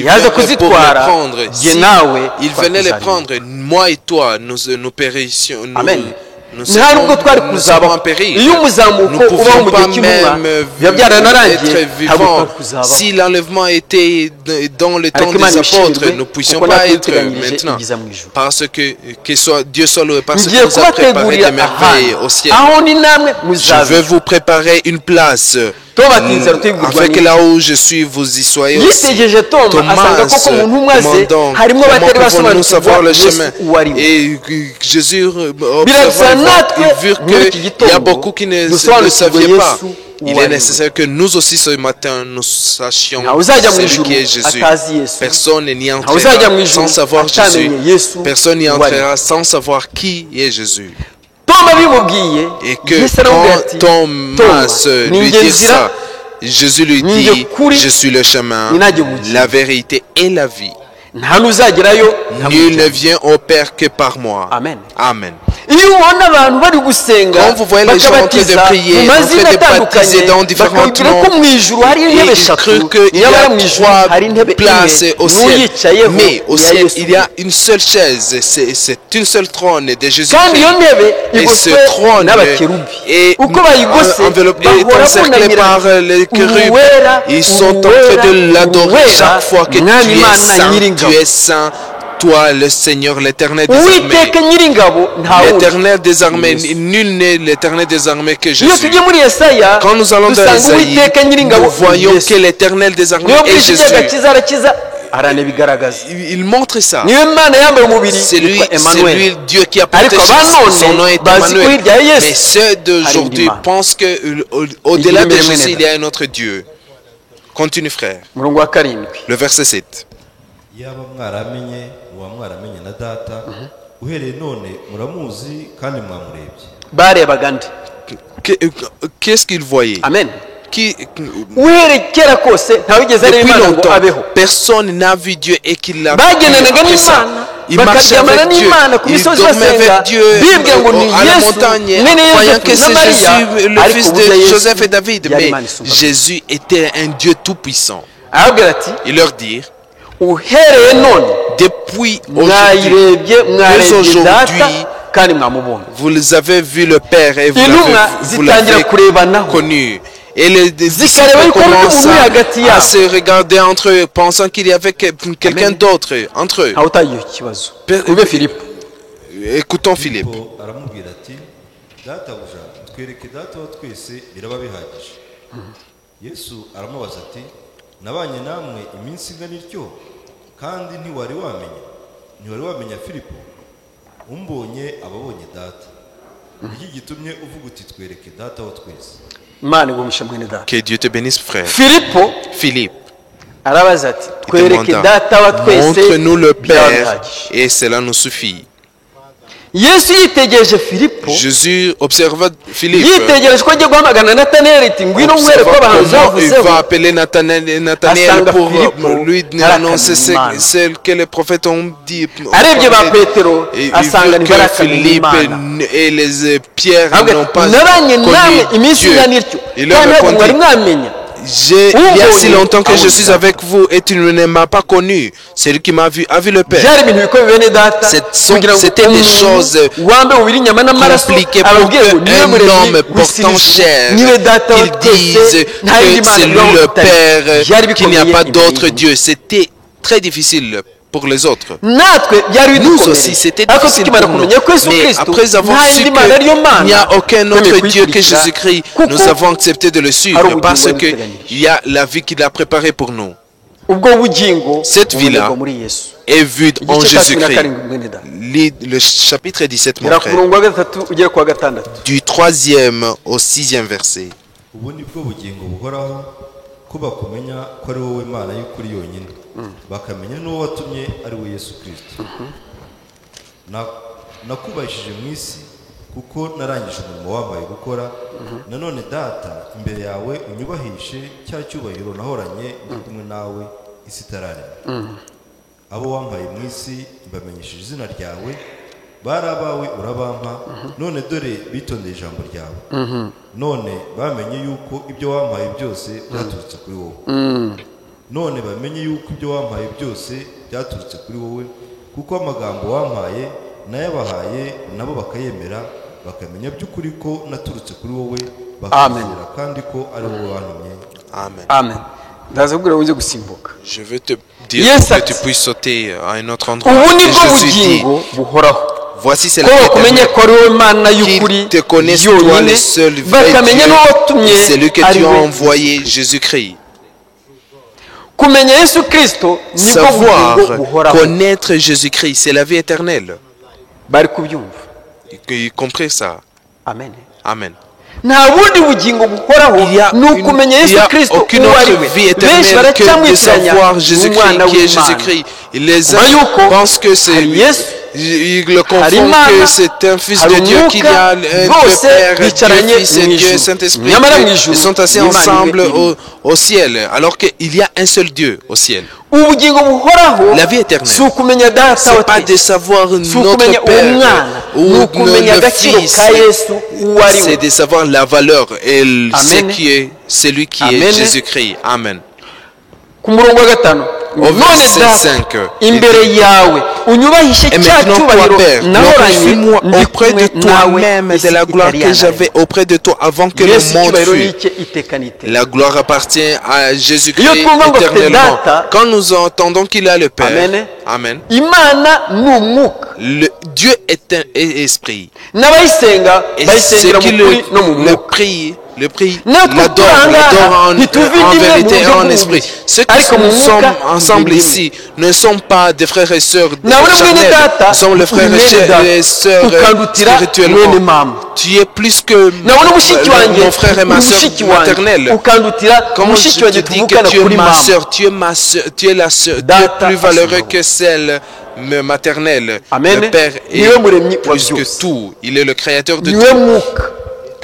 yaza vienne pour les kuzitwara prendre. jye nawe Il venait les prendre, moi et toi, nous périssions. Amen. Nous nta nubwo twari serons kuzaba en péril. iyo Nous umuzamuko ne ubaho pouvions mu pas gihe cy'intumwa même biba byaranarangiye être ntabwo twari vivants. kuzaba Si l'enlèvement était dans le temps ariko Imana des apôtres, ibishinzwe nous ne puissions kuko pas natwe être yiteganyirije maintenant. ibyiza mu ijuru Parce que Dieu soit loué, parce ngiye qu'il nous a préparé kubategurira des merveilles ahantu au ciel. aho ni namwe Je muzaza veux vous préparer une place. avec là où je suis, vous y soyez aussi. Thomas demandant comment pouvons-nous savoir le chemin. Et Jésus observant, il vu qu'il y a beaucoup qui ne le savaient pas. Il est nécessaire que nous aussi ce matin, nous sachions celui qui est Jésus. Personne n'y entrera sans savoir Jésus. Personne n'y entrera sans savoir qui est Jésus. Et que quand Thomas lui dit ça, Jésus lui dit, je suis le chemin, la vérité et la vie. Nul ne vient au Père que par moi. Amen. Amen. Quand Quand vous voyez les gens en train de prier, en train de baptiser dans différents noms, ils crurent qu'il y a 3 places au ciel. Mais au ciel, il y a une seule chaise, c'est une seule trône de Jésus-Christ. Et ce trône est enveloppé, est encerclé par les chérubes. Ils sont en train de l'adorer chaque fois que tu es saint, toi le Seigneur, l'éternel des armées. L'éternel des armées, nul n'est l'éternel des armées que Jésus. Quand nous allons dans Isaïe, nous voyons que l'éternel des armées est Jésus. Il montre ça. C'est lui Dieu qui a porté Jésus. Son nom est Emmanuel. Mais ceux d'aujourd'hui pensent qu'au-delà de Jésus, il y a un autre Dieu. Continue, frère. Le verset 7. yaba mwaramenye muba mwaramenye na data uhereye none muramuzi kandi mwamurebye. barebaga nde? Qu'est-ce qu'il voyait? Amen. Depuis longtemps, personne n'a vu Dieu et qu'il l'a vu. Il marchait avec Dieu, il dormait avec Dieu à la montagne, croyant que c'est Jésus, le fils de Joseph et David. Mais Jésus était un Dieu tout-puissant. Il leur dit, depuis aujourd'hui, vous avez vu le Père et vous l'avez connu. Et les disciples commencent à se regarder entre eux, pensant qu'il y avait quelqu'un d'autre entre eux. Écoutons Philippe. Que Dieu te bénisse, frère. Philippe demanda, montre-nous le Père et cela nous suffit. Jésus observa Philippe. Il va appeler Nathanaël pour lui annoncer ce que les prophètes ont dit. Et il veut que Philippe et les Pierre n'ont pas connu Dieu. Il leur répondit, il y a si longtemps que je suis avec vous et tu ne m'as pas connu. Celui qui m'a vu a vu le Père. C'était des choses compliquées pour qu'un homme portant chair qu'il dise que c'est lui le Père, qu'il n'y a pas d'autre Dieu. C'était très difficile pour les autres. Nous aussi, c'était difficile pour nous. Mais après avoir su qu'il n'y a aucun autre Dieu que Jésus-Christ, nous avons accepté de le suivre parce qu'il y a la vie qu'il a préparée pour nous. Cette vie-là est vue en Jésus-Christ. Le chapitre 17, mon frère, du 3e au 6e verset. ko bakumenya ko ari wowe Imana y'ukuri yonyine bakamenya n'uwo watumye ari we Yesu Kristo. Nakubahishije mu isi kuko narangije umurimo wambaye gukora. Nanone data imbere yawe unyubahishe cya cyubahiro nahoranye kumwe nawe isi itararema. Abo wambaye mu isi mbamenyesheje izina ryawe, bari abawe urabampa, none dore bitondeye ijambo ryawe. None bamenye yuko ibyo wampaye byose byaturutse kuri wowe. None bamenye yuko ibyo wampaye byose byaturutse kuri wowe, kuko amagambo wampaye nayabahaye nabo bakayemera, bakamenya by'ukuri ko naturutse kuri wowe, bakizera kandi ko ari wowe wantumye. Amen. Amen. Ndazabwira uze gusimbuka. Je veux te dire que tu puisses sauter à un autre endroit. Jésus dit, Voici c'est la ko vie bakumenye éternelle. ko ari wowe Mana y'ukuri Qu'ils te connaissent toi yonyine le seul vrai bakamenya n'uwatumye Dieu, celui que ari tu as we. envoyé, Jésus-Christ. kumenya Yesu Kristo nibwo Savoir, bugingo buhoraho. connaître Jésus-Christ, c'est la vie éternelle. bari kubyumva. Ils comprennent ça. Amen. Amen. nta bundi bugingo buhoraho Il y a, ni ukumenya il y Yesu a Kristo aucune uwo ari autre we. vie benshi éternelle que de baracyamwitiranya savoir Jésus-Christ n'umwana qui est w'Imana. Jésus-Christ. Les Nyuma yuko uns pensent que c'est hari Yesu, ils le hari confondent Imana, que c'est un fils hari de Dieu, qu'il y a un Dieu bose Père, Dieu bicaranye Fils et mu Dieu ijuru. Saint-Esprit. Nyamara mu Ils ijuru sont assis ni Imana ensemble imwe au ciel, alors qu'il y a un seul Dieu au ciel. ubugingo buhoraho La vie éternelle. si ukumenya data C'est wa pas de twese, savoir si notre ukumenya uwo Père mwana, ni ou ukumenya le agaciro Fils, ka Yesu uwo ari we. c'est de savoir la valeur et ce Amen. qui est celui qui Amen. est Jésus-Christ. Amen. ku murongo wa gatanu Au none verset data 5, imbere yawe unyubahishe Et cya maintenant, toi, cyubahiro Père, nahoranye glorifie-moi ndi auprès de kumwe nawe toi-même de la isi gloire itari que yanaremwa. j'avais auprès de toi avant que le Yesu monde icyubahiro ni fût. icye iteka n'iteka. La gloire appartient à Jésus-Christ Iyo twumva ngo afite éternellement. data, Quand nous entendons qu'il a le Père, Amen. Amen. Imana ni umwuka Dieu est un esprit. n'abayisenga Et bayisengera ceux mu qui kuri no mu le mwuka. prient, Natwe l'adorent turangara ntituva en indimi mu vérité et buryo en bw'umubiri. esprit. Ceux Ariko qui mu sommes mwuka ensemble tuva indimi. ici ne sont pas des frères et sœurs Nawe mwene charnels, data nous sommes les frères mwene data, et sœurs ukandutira mwene spirituellement. mama. Tu es plus que nawe mushiki wanjye mon frère et ma sœur mushiki wanjye maternelle. ukandutira Comment mushiki je wanjye te dis que tuvukana tu es kuri ma mama. sœur, tu es ma sœur, tu es la sœur, tu es Data plus valeureux asumba. que celle maternelle. Amen. Le Père Niwe muremyi est wa plus que byose. tout. Il est le créateur de niwe tout. mwuka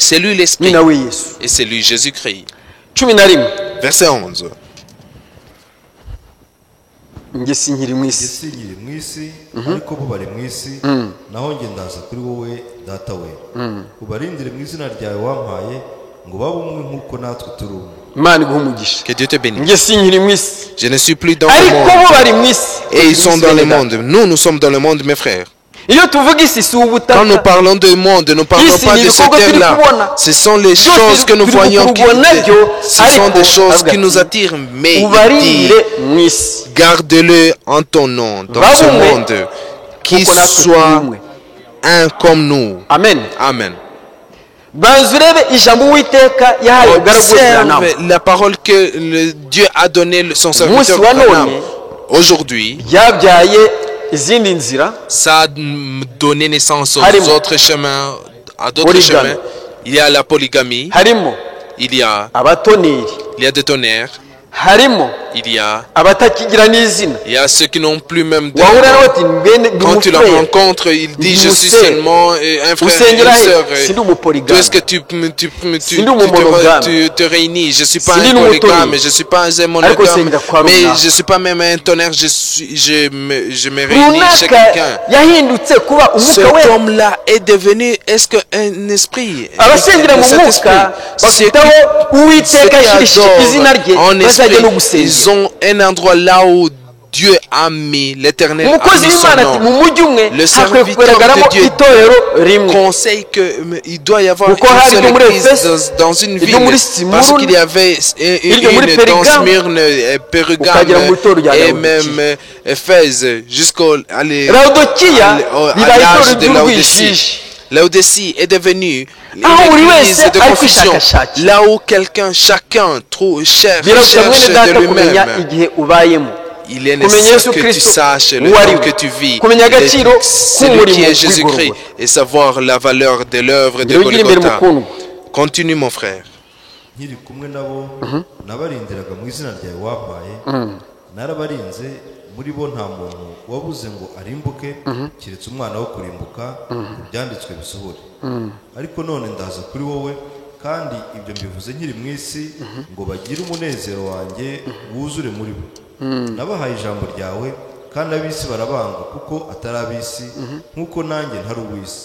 C'est lui ni l'Esprit nawe Yesu. et c'est lui Jésus-Christ. 11 Verset 11. njye sinkiri mu njye isi sinkiri mu isi ariko bo bari mu isi naho njye ndaza kuri wowe data we ubarindire mu izina ryawe wampaye ngo babe umwe nk'uko natwe turi umwe. Imana iguha umugisha. Que Dieu te bénisse. njye sinkiri mu isi Je ne suis plus dans le ariko monde bo bari mu isi. et ils sont dans le Bene data. monde. Nous sommes dans le monde, mes frères. iyo tuvuga isi si Quand nous ubutaka parlons de monde, nous ne parlons Ici, pas ni de cette ibikorwa turi terre-là. kubona. Ce sont les Byose choses que nous turi voyons qui, kubona byo, ce sont ariko des choses avuga qui nous ati, attirent. Mais il dit, ubarindire mu isi garde-le en ton nom, dans Babe ce umwe, monde, qu'il kuko natwe turi soit umwe. un comme nous. amen. Amen. banza urebe ijambo uwiteka yahaye ubugaragu bw'Aburahamu. Observe la parole que Dieu a donnée son serviteur Umunsi wa Abraham. none, Aujourd'hui, byabyaye izindi nzira ça a donné naissance aux Harimo. autres chemins, à d'autres Polygamie. chemins. Il y a la polygamie, harimo il y a abatoneri des tonnerres, harimo il y a abatakigira n'izina ceux qui n'ont plus même de wahura nawe ati mbene ndi Quand tu la umufurere rencontres, il dit je suis Umusore. seulement un frère et Usengera une he? sœur. Sindi Toi, umupoligame. est-ce que Sindi umunonogame. tu te réunis? Je ne suis pas Sindi un n'umutonyi. polygame, je ne suis pas un Ariko monogame, usengera kwa mais runaka. je ne suis pas même un tonnerre, je me réunis chez runaka quelqu'un. yahindutse kuba Cet umwuka we homme-là est devenu, est-ce qu'un esprit? abasengera mu Cet esprit. mwuka Ceux qui- bafite aho uwiteka ceux qui yashyirishije izina rye adorent en bazajya esprit, no ils gusengera ont un endroit là où Dieu a mis, l'Éternel a umukozi mis son w'imana ati mu nom. mujyi umwe Le hakwiye serviteur kugaragaramo de Dieu itorero rimwe Conseille qu'il doit y avoir Kuko une hari seule iryo muri église Efeso, dans une iryo ville. muri Simuruna, Parce qu'il y avait iryo muri une dans Pergame, Smyrne, Pérugame ukagera mu itorero rya et Laodikiya. même Éphèse jusqu'au Laodikiya à ribaye l'âge itorero de Laodicée. ry'urwijiji Laodicée est devenue Aho buri l'église wese de ari confusion. kwishakashakira. Là où chacun cherche birabusha mwene data de kumenya lui-même. igihe ubayemo Il est kumenya nécessaire Yesu que tu Kristo saches le uwo ari temps we. que tu vis. Kumenya agaciro Celui k'umurimo qui est Jésus-Christ w'igororwa. et savoir la valeur de l'œuvre de Ngira ugire imbere Golgotha. mukundwa Continue mon frère. nkiri kumwe nabo nabarindiraga mu izina ryawe wampaye narabarinze muri bo nta muntu wabuze ngo arimbuke keretse umwana wo kurimbuka ibyanditswe bisohore ariko none ndaza kuri wowe kandi ibyo mbivuze nkiri mu isi ngo bagire umunezero wanjye wuzure muri bo nabahaye ijambo ryawe kandi ab'isi barabanga kuko atari ab'isi nk'uko nanjye ntari uw'isi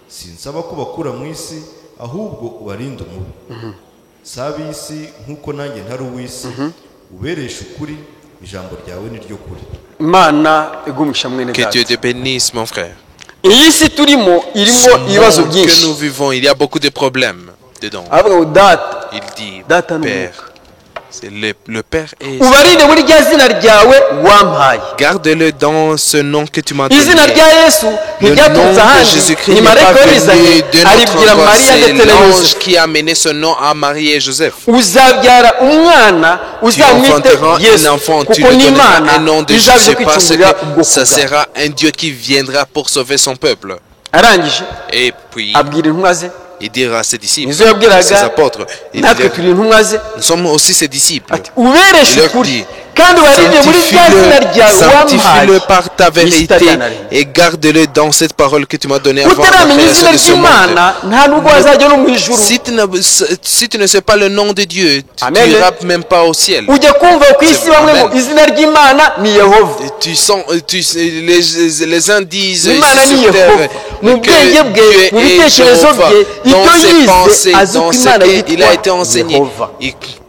sinsaba ko bakura mu isi ahubwo ubarinde umubi si ab'isi nk'uko nanjye ntari uw'isi ubereshe ukuri ijambo ryawe ni ryo kuri imana igumisha mwene Que Dieu data te bénisse mon frère. iyi si turimo Ce irimo ibibazo monde que nous byinshi vivons, il y a beaucoup de problèmes dedans. aravuga ngo data Il dit, Data ni Père, C'est le Père est. ubarinde muri rya zina ryawe wampaye. Garde-le dans ce nom que tu m'as izina donné. rya Yesu Le nom ntiryaturutse de ahandi, Jésus-Christ ni n'est marayika pas wabizanye venu de aribwira notre Mariya c'est ndetse na l'ange Yosefu. qui a amené ce nom à Marie et Joseph. Uzabyara umwana Tu uzamwite enfanteras un Yesu enfant, tu kuko lui donneras n'Imana un nom de izaje Jésus parce kwicungurira que ubwoko ça bwawe. sera un Dieu qui viendra pour sauver son peuple. arangije Et puis, abwira intumwa ze, il dira à ses disciples, nizo yabwiraga ses apôtres, il natwe dira, turi intumwa ze, nous sommes aussi ses disciples. ati ubereshe Il leur ukuri dit, kandi ubarinde muri rya zina ryawe sanctifie-le wampaye par ta vérité et garde-le dans cette parole que tu m'as donnée avant la utaramenya création izina de ce monde. ry'Imana nta nubwo wazajya no mu ijuru. Si tu ne sais pas le nom de Dieu, tu Amen. n'iras même pas au ciel. ujya kumva ku isi bamwe ngo Amen. izina ry'Imana ni Yehova. Tu sens, les uns disent Imana ni sur terre Yehova. Mu que bwenge bwe, Dieu mu est bitekerezo Jéhovah. bye, Dans ibyo ses yize pensées, azi dans ko ce Imana qu'il a été yitwa enseigné, Yehova.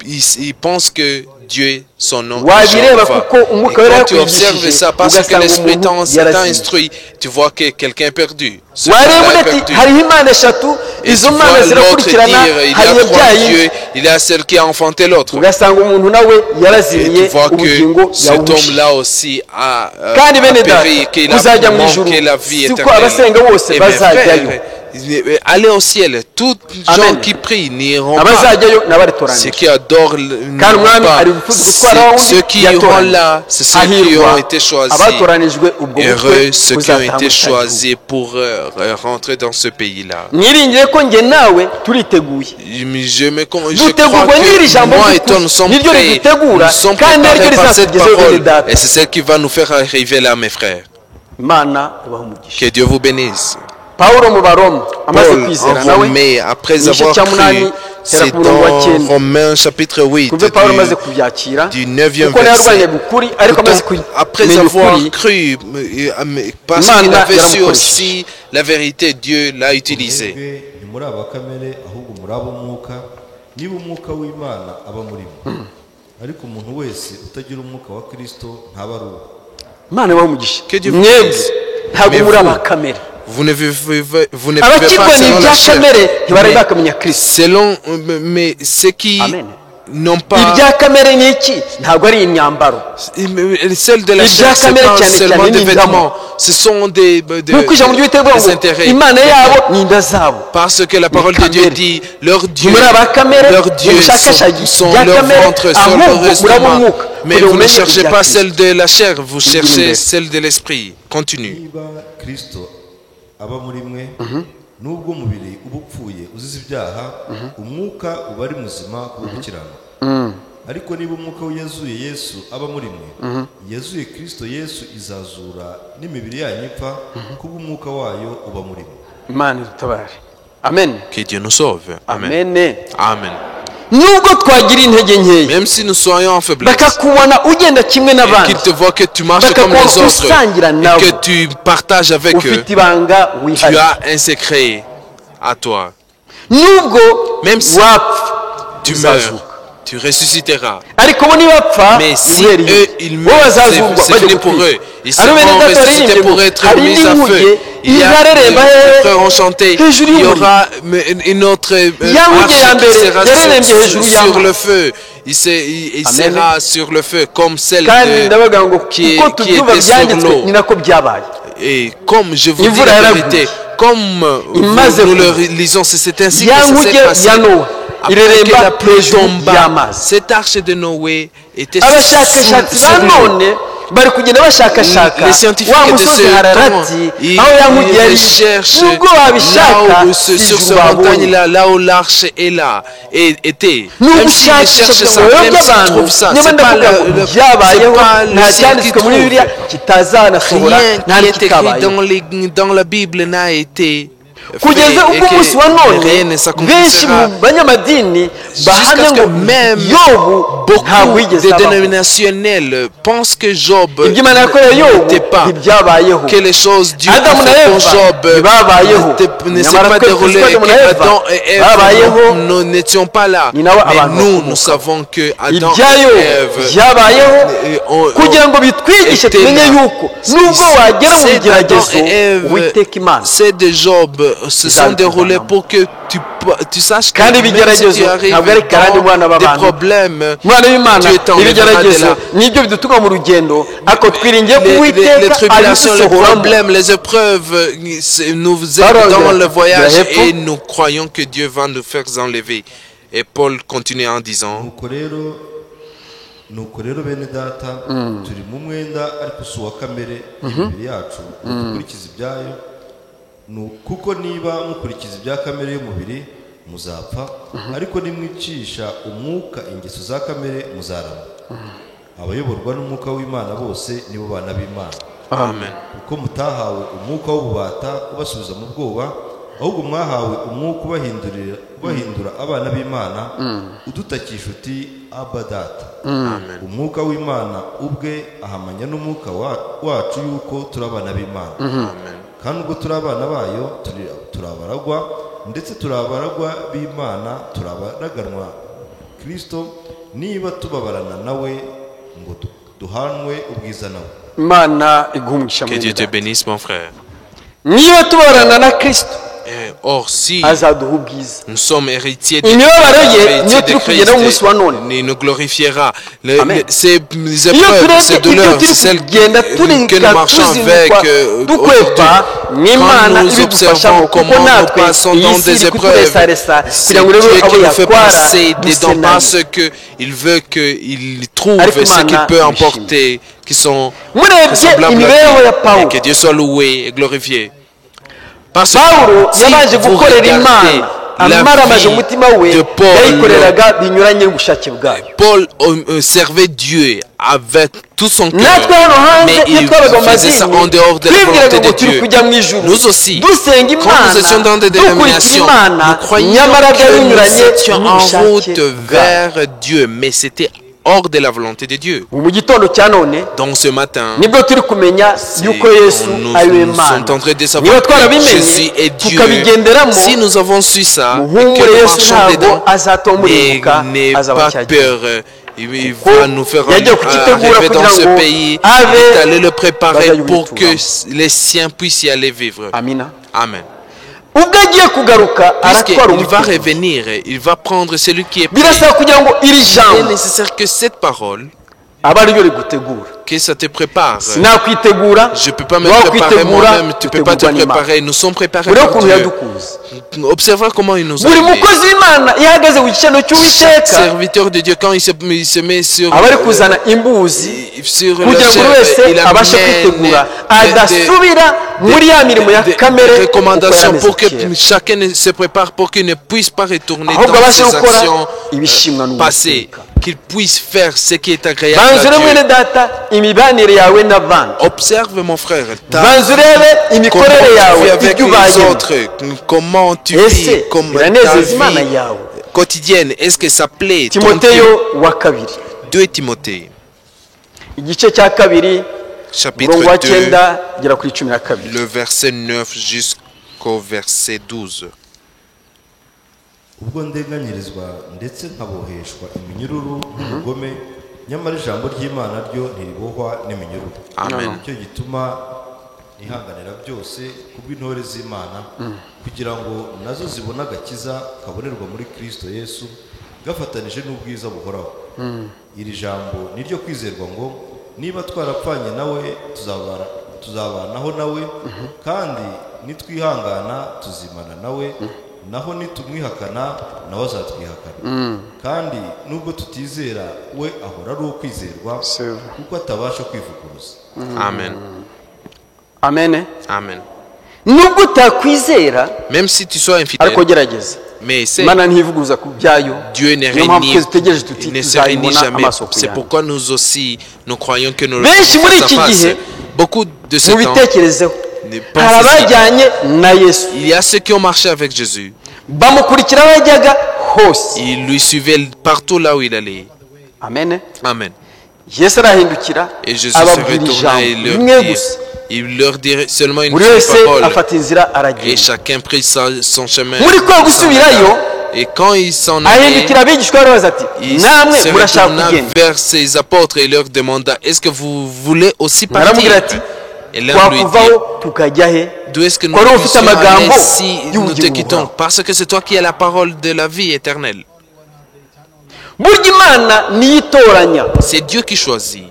il pense que Dieu, son nom est wabireba Jéhovah. kuko Et umwuka wera quand tu observes yakwigishije ça, parce que ugasanga l'Esprit umuntu t'a yaraziye. instruit, tu vois que quelqu'un est perdu. Ce wareba frère est uti perdu. hariho imana eshatu, Et izo tu mana vois l'autre zirakurikirana, dire, il y hari a trois yabyaye dieux, il y a celle qui a enfanté l'autre. ugasanga umuntu nawe Et tu yarazimiye vois ubugingo que cet yawushe. homme-là aussi a kandi bene péri, data qu'il uzajya a mu ijuru manqué la vie siko éternelle. abasenga bose Et mes bazajyayo, frères, allez au ciel. Tous les gens Amen. qui prient n'iront pas. abazajyayo Ceux n'abaritoranije. qui adorent n'iront kandi umwami pas. ari gutwara wundi Ceux qui iront yatoranije. là, c'est ceux qui Hahirwa ont été choisis. abatoranijwe ubwo Heureux bukwe ceux qui ont buzataha été mu gihugu. choisis pour rentrer dans ce pays-là. mwiringire ko njye nawe turiteguye. Je crois dutegurwa n'iri que jambo moi et toi, nous sommes niryo prêts. ridutegura Nous sommes kandi ariryo préparés par cette rizatugezaho bene parole. data. Et c'est celle qui va nous faire arriver là, mes frères. imana ibaha umugisha. Que Dieu vous bénisse. pawulo mu baroma amaze Paul, kwizera en nawe Romains, après mu gice avoir cya cru, munani tera c'est ku murongo wa dans cyenda. Romains chapitre 8, kumve pawulo amaze kubyakira du 9e kuko yarwanye verset. ukuri ariko amaze Après kumenya avoir ukuri cru, parce Imana qu'il avait su yaramukoresheje. aussi la vérité, Dieu l'a utilisé. mwebwe ntimuri abakamere ahubwo muri ab'umwuka niba umwuka w'imana aba muri mwe ariko umuntu wese utagira umwuka wa kristo ntaba ari uwe. imana ibaha umugisha. Que Dieu vous mwebwe bénisse. ntabwo Mais muri vous, abakamere. Vous ne vivez pas abakirwa ni selon la ibya chair, kamere ntibari mais bakamenya kristo. selon, mais ceux qui Amen. n'ont pas ibya kamere ni iki? ntabwo ari imyambaro. celle de la Ibya chair, c'est kamere pas cyane seulement cyane des ni ingamo. vêtements, ce sont des nk'uko ijambo ry'uwiteka rivuga ngo intérêts. imana yabo ni inda zabo. Parce que la parole de Dieu kamere. dit, leur Dieu, muri abakamere leurs dieux ubushakashatsi sont bya leur kamere ventre, sont ahubwo leur muraba estomac. umwuka Mais kugira vous ne umenye cherchez ibya pas Kristo. celle de la chair, vous cherchez imbere. celle de l'esprit. Continue. niba kristo aba muri mwe nubwo umubiri uba upfuye uzize ibyaha umwuka uba ari muzima ku gukiranuka. ariko niba umwuka w'uyazuye yesu aba muri mwe yazuye kristo yesu izazura n'imibiri yanyu ipfa kubw'umwuka wayo uba muri mwe. imana idutabare. amen. Que Dieu nous sauve. Amen. amen. Amen. nubwo twagira intege nkeya Même si nous soyons en faiblesse, bakakubona ugenda kimwe et n'abandi qu'ils te voient que tu marches comme les bakakubona autres, usangira nabo et que tu partages avec eux, ufite ibanga tu wihariye. as un secret à toi. nubwo Même si wapfa tu uzazuka. meurs, tu ressusciteras. ariko bo nibapfa Mais si uhereye eux, ils bo meurent, bazazurwa c'est bajya fini pour gutwika. eux. Ils Hano bene seront data ressuscités baririmbye pour ngo, être hari mis indi à nkuge feu. Il y a izareremba les frères ont chanté. hejuru Il y y'umuriro. aura une autre Ya nkuge ya arche mbere qui sera yarerembye hejuru sur y'amazi. le feu. Il Amen. sera sur le feu comme celle kandi ndabaga ngo qui uko était tubyumva sur byanditswe l'eau. ni nako byabaye. Et comme je vous dis Imvura la yaraguye. vérité, comme Imaze nous le kugwa. lisons, c'est ainsi ya que ça s'est nkuge passé. ya nowa Après que ireremba la pluie hejuru tomba, y'amazi. cette arche de Noé était abashakashatsi sur ba l'eau. none bari kugenda bashakashaka Les scientifiques wa de musozi ce hararati temps, aho ya nkuge ils yari recherchent nubwo wabishaka là où, si sur ce ijuru babonye. montagne-là, là où l'arche est là, et était. Nubwo Même s'ils ushakisha cherchent ça, kugira ngo même s'ils by'abantu trouvent ça, niba c'est pas ndavuga ngo byabayeho nta cyanditswe muri bibiliya kitazanasohora rien nta qui est écrit n'ikitabayeho dans la Bible n'a été kugeza ubwo umunsi wa none benshi mu banyamadini bahamya jusqu'à ce que ngo même yobu ntabwo beaucoup yigeze de abaho. dénominationnels pensent que Job ibyo imana yakoreye yobu n'était pas, ntibyabayeho. que les choses Dieu a Adamu na fait pour Eva Job ntibabayeho. ne s'est Nyamara pas twe déroulé twese et Adamu na Eva Adam et Ève babayeho. nous n'étions pas là. Ni nawe Mais abantu nous, bakomoka. nous savons que Adam ibyayo et Ève byabayeho kugira ngo bitwigishe étaient tumenye là. yuko nubwo wagera mu C'est d'Adam bigeragezo et Ève, uwiteka imana c'est de Job se sont déroulés pour que tu saches que Kandi même si ibigeragezo tu arrives ntabwo ari karande umwana dans des w'abantu. problèmes, Mwana w'Imana tu t'enlèveras de ibigeragezo là. nibyo bidutunga mu rugendo ariko twiringiye Les kuwiteka tribulations, les abidusohoramo. problèmes, les épreuves nous Alors, aident dans le voyage hepfo. et nous croyons que Dieu va nous faire enlever. Et Paul continue en disant, nuko rero bene data turi mu mwenda ariko si uwa kamere y'imibiri yacu ngo dukurikize ibyayo kuko niba mukurikiza ibya kamere y'umubiri muzapfa ariko nimwicisha umwuka ingeso za kamere muzarama. Abayoborwa n'umwuka w'Imana bose nibo bana b'Imana. Amen. Kuko mutahawe umwuka w'ububata ubasubiza mu bwoba, ahubwo mwahawe umwuka ubahindura abana b'Imana, udutakisha uti Abba Data. Umwuka w'Imana ubwe ahamanya n'umwuka wacu yuko turi abana b'Imana. Kandi ubwo turi abana bayo turabaragwa, ndetse turabaragwa b'Imana, turabaraganwa Kristo, niba tubabarana nawe ngo duhanwe ubwiza nawe. Imana iguhumugisha que Dieu te bénisse mon frère. niba tubarana na Kristo Or, si azaduha ubwiza. nous sommes héritiers de Imibabaro ye niyo turi Christ, kugenda umunsi wa none. il nous glorifiera. Amen. Ces Iyo épreuves, ces turebye ibyo douleurs, turi celles kugenda que nous turiga marchons avec tuzinukwa dukwepa n'Imana quand nous ibidufashamo observons kuko comment nous natwe passons iyi dans si des iri épreuves, kuturesaresa c'est kugira ngo Dieu urebe abo qui nous fait yatwara passer dedans dusenanye. parce qu'il veut qu'il trouve Ariko ce qu'il Imana peut yishimye. emporter, qui sont murebye semblables imibereho ya à lui. Et Pawulo, que Dieu soit loué et glorifié. Parce Pawulo que si yabaje vous gukorera regardez Imana la amaramaje vie umutima we de Paul, yayikoreraga binyuranye n'ubushake bwayo. Paul servait Dieu avec tout son cœur, natwe hano hanze mais iyo il twabaga mu faisait ça en madini dehors de la twibwiraga volonté ngo de turi Dieu. kujya mu ijuru Nous aussi, dusenga quand nous étions Imana dans des dukurikira dénominations, Imana nous croyions nyamara byari que nous binyuranye étions en route n'ubushake bwayo. vers Dieu, mais c'était hors de la volonté de Dieu. mu gitondo cya none Donc ce matin, nibwo turi kumenya yuko Yesu nous ari we sommes Mana. en train de niba savoir Jésus twarabimenye est Dieu. tukabigenderamo Si nous avons su ça, et muhumure que nous Yesu marchons ntabwo dedans, azatumurimbuka n'aie azaba pas cyagiye. peur. Il va nous faire yagiye kukitegura arriver dans kugira ce ngo pays, abe d'aller le préparer bazajya pour que kuyituramo. les siens puissent y aller vivre. amina Amen. ubwo agiye kugaruka Puisqu'il aratwara va umutima revenir, il va prendre celui qui est prêt. birasaba kugira ngo iri Il est jambo nécessaire que cette parole, aba ari ryo rigutegura. que ça te prépare. sinakwitegura Je ne peux pas me wowe préparer kwitegura moi-même, tu ne peux pas te utegurwa n'Imana. préparer. Nous sommes préparés urebe par ukuntu Dieu. yadukuze. Observez comment il nous a buri aimés. mukozi w'Imana iyo ahagaze ku giciro Chaque cy'Uwiteka serviteur de Dieu, quand il se met sur aba ari kuzana imbuzi sur le kugira ngo buri chef, wese il abashe kwitegura adasubira muri ya mirimo ya kamere uko recommandations yameze pour que kera. chacun se prépare pour qu'il ne puisse pas retourner ahubwo dans abashe ses gukora actions ibishimwa passées, n'Uwiteka. qu'il puisse faire ce qui est agréable banza à urebe mwene Dieu. data imibanire yawe n'abandi, Observe mon frère, banza urebe comment imikorere tu vis yawe avec ibyo les ubayemo. autres, comment tu vis, ese comme ta biranezeza Imana vie yawe. quotidienne, est-ce que ça plaît ton timoteyo Dieu? wa kabiri 2 Timothée, igice cya kabiri chapitre umurongo wa 2, 9 kugera kuri 12. le verset 9 jusqu'au verset 12. ubwo ndenganyirizwa ndetse nkaboheshwa iminyururu n'ubugome, nyamara ijambo ry'Imana ryo ntiribohwa n'iminyururu. Amen. Nicyo gituma nihanganira byose kubw'intore z'Imana, kugira ngo nazo zibone agakiza kabonerwa muri Kristo Yesu, gafatanije n'ubwiza buhoraho. Iri jambo ni ryo kwizerwa ngo niba twarapfanye nawe tuzabanaho nawe, kandi nitwihangana tuzimana nawe, naho nitumwihakana nawe azatwihakana. Kandi nubwo tutizera, we ahora ari uwo kwizerwa, kuko atabasha kwivuguruza. Amen. amen. Amen. nubwo utakwizera Même si tu sois ariko infidèle, gerageza, mais c'est Imana ntivuguruza ku byayo. Dieu ne niyo mpamvu réunit, twese dutegereje tuti il ne se réunit tuzayibona jamais. amaso ku C'est yandi. pourquoi nous aussi, nous croyons que nous le Benshi verrons muri face à iki face. gihe, Beaucoup de ce temps, mubitekerezeho, ne hari pensez-y. abajyanye na Yesu Il y a ceux qui ont marché avec Jésus. bamukurikira aho yajyaga hose. Ils lui suivaient partout là où il allait. amen. Amen. Yesu arahindukira Et Jésus se ababwira retourna et ijambo leur rimwe dit, gusa, il leur dirait seulement une buri seule wese parole. afata inzira Et aragenda. chacun prit son chemin. muri kwa gusubirayo Et quand ils s'en allaient, ahindukira abigishwa barabaza ati il namwe se murashaka retourna kugenda? vers ses apôtres et leur demanda, est-ce que vous voulez aussi baramubwira partir? ati Et l'un lui dit, twakuvaho tukajya he d'où est-ce que nous Wari ufite puissions amagambo aller si nous te y'ubugingo quittons? buhoraho. Parce que c'est toi qui as la parole de la vie éternelle. burya imana niyo itoranya. C'est Dieu qui choisit.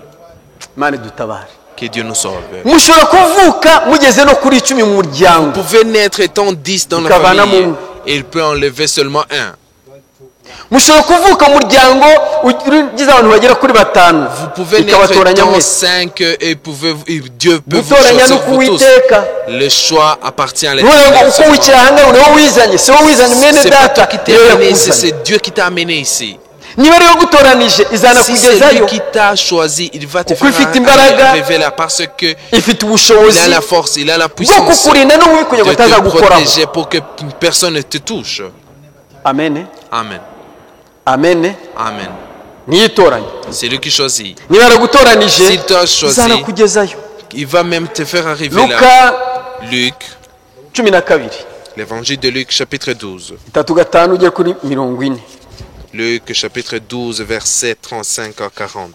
Imana idutabare. Que Dieu nous sauve. mushobora kuvuka mugeze no kuri 10 mu Vous muryango pouvez naître étant 10 dans la Ukavana famille mu- et il peut enlever seulement un. mushobora kuvuka mu muryango ugize abantu bagera kuri 5 Vous pouvez naître ikabatoranya étant mwese 5 et Dieu peut vous gutoranya choisir no vous tous. kuwiteka. Le choix appartient à ntuvuge ngo l'Éternel. uko wicaye ahangaha niwo wizanye si wowe wizanye mwene C'est pas data toi qui t'es niwe amené ici, yakuzanye. c'est Dieu qui t'a amené ici. niba ariyo gutoranije izana Si c'est kugezayo lui qui t'a choisi, il va te Uko ifite faire imbaraga, arriver là parce que ifite il ubushobozi a la force, il a la bwo puissance kukurinda n'ububi kugira ngo de te atazagukoraho. protéger pour que personne ne te touche. amen Amen. amen Amen. niyo itoranya. C'est lui qui choisit. niba yaragutoranije S'il t'a choisi, izana kugezayo. il va même te faire arriver là. luka Luc, 12 l'évangile de Luc, chapitre 12. 3:5 ujye kuri 40. Luc, chapitre 12, versets 35 à 40.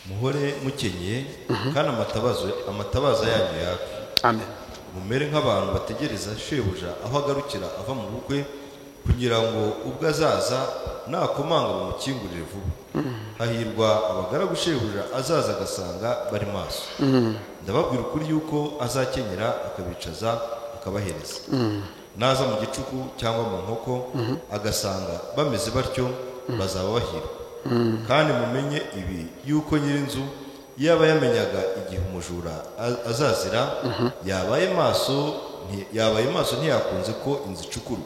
muhore mukenyeye kandi amatabaza yanyu yaka amen mumere nk'abantu bategereza shebuja aho agarukira ava mu bukwe kugira ngo ubwo azaza nakomanga bamukingurire vuba. hahirwa abagaragu shebuja azaza agasanga bari maso. ndababwira ukuri yuko azakenyera akabicaza akabahereza. naza mu gicuku cyangwa mu nkoko agasanga bameze batyo bazaba bahirwa. kandi mumenye ibi yuko nyir'inzu yaba yamenyaga igihe umujura azazira yabaye maso ntiyakunze ko inzu icukurwa.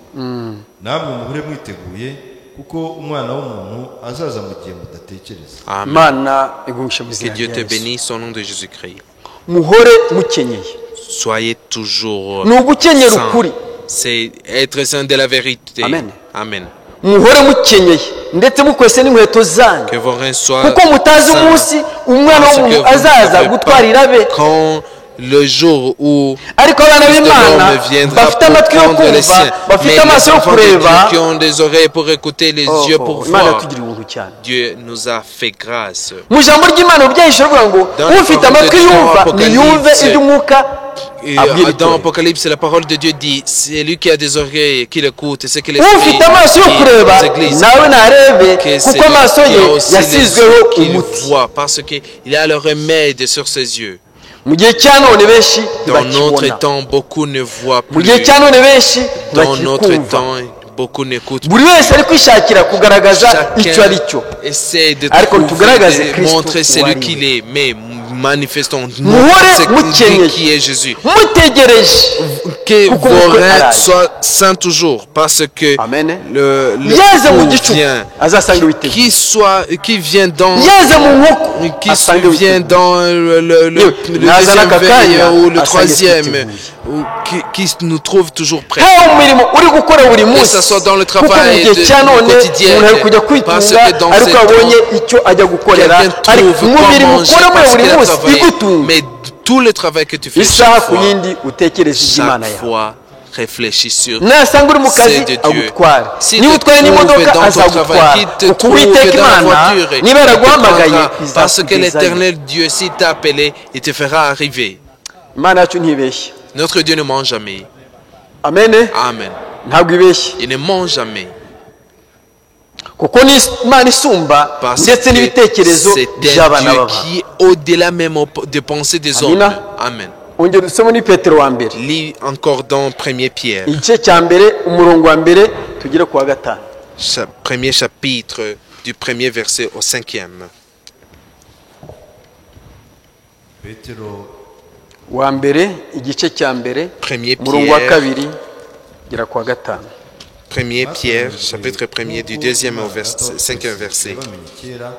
namwe muhure mwiteguye kuko umwana w'umuntu azaza mu gihe mudatekereza. Amen. imana igumishe mu Que izina Dieu rya te Yesu. bénisse au nom de Jésus-Christ. muhore mukenyeye Soyez toujours ni ugukenyera saints. ukuri. C'est être saint de la vérité. Amen. Amen. muhore mukenyeye ndetse mukwese n'inkweto zanyu Que vos reins soient kuko mutazi saints. umunsi umwana Parce que w'umuntu vous ne azaza savez gutwarira be. pas quand le jour où ariko abana Fils de b'imana l'homme viendra bafite pour amatwi yo prendre les kumva siens. bafite Mais amaso les yo enfants de kureba. Dieu qui ont des oreilles pour écouter, les yeux pour imana voir, yatugiriye ubuntu cyane. Dieu nous a fait grâce. mu ijambo ry'imana ubyahishura avuga ngo Dans la ufite parole de amatwi Dieu, yumva Apocalypse, niyumve iby'umwuka Et abwira dans itorero. Apocalypse, la parole de Dieu dit, c'est lui qui a des oreilles, qui l'écoute, c'est que les ufite amaso yo kureba nawe narebe que c'est kuko amaso lui qui ye a aussi les yasizweho yeux qui le umuti. voit, parce qu'il a le remède sur ses yeux. mu gihe cya none benshi Dans notre ntibakibona. temps, beaucoup ne voient mu plus. gihe cya none benshi Dans notre ntibakikumva. temps, beaucoup n'écoutent buri wese ari kwishakira kugaragaza icyo ari Chacun cyo. essaie de Ariko tugaragaze trouver, de Kristo montrer celui uwo ari qu'il we. est, mais manifestons Muhore c'est lui mukenyeye. qui est Jésus. mutegereje Que kuko vos umukwe reins araje. soient saints toujours, parce que amen le yaze mu jour gicuku vient, azasanga ibitego qui vient dans yaze mu nkoko qui asanga vient ibitego dans le Nazana deuxième kakanya, veille ou le asanga troisième, twiteguye. ou qui nous trouve toujours prêts. haba mu mirimo uri gukora buri Que munsi ce soit dans le kuko mu travail gihe cya none quotidien, umuntu ari kujya parce kwitunga que dans ariko ces abonye temps, icyo ajya gukorera quelqu'un ariko trouve mu quoi mirimo manger ukoramo parce buri qu'il a munsi travaillé. igutunga Mais tout le travail que tu fais isaha chaque ku fois, yindi utekereza iby'imana chaque yawe fois, réfléchis sur nasanga uri mu kazi c'est de Dieu. agutwara Si niba te utwaye trouve n'imodoka dans ton azagutwara travail, qui te kuko trouve uwiteka dans la imana voiture, niba il te yaraguhamagaye prendra, parce que izakugezayo. l'éternel Dieu, s'il t'a appelé, il te fera arriver. imana yacu ntibeshye Notre Dieu ne ment jamais. amen Amen. ntabwo ibeshye Il ne ment jamais. kuko ni imana isumba Parce ndetse que n'ibitekerezo c'est by'abana un Dieu b'abantu. qui est au-delà même des pensées des hommes. Amina. Amen. ongera usome muri petero wa mbere Lis encore dans 1 Pierre, igice cya mbere umurongo wa mbere tugere ku wa gatanu. premier chapitre, du premier verset au 5e. petero wa mbere igice cya mbere 1 umurongo wa Pierre, kabiri gera ku wa gatanu. 1 Pierre, chapitre 1er, du 2e au 5e verset. bamenye kera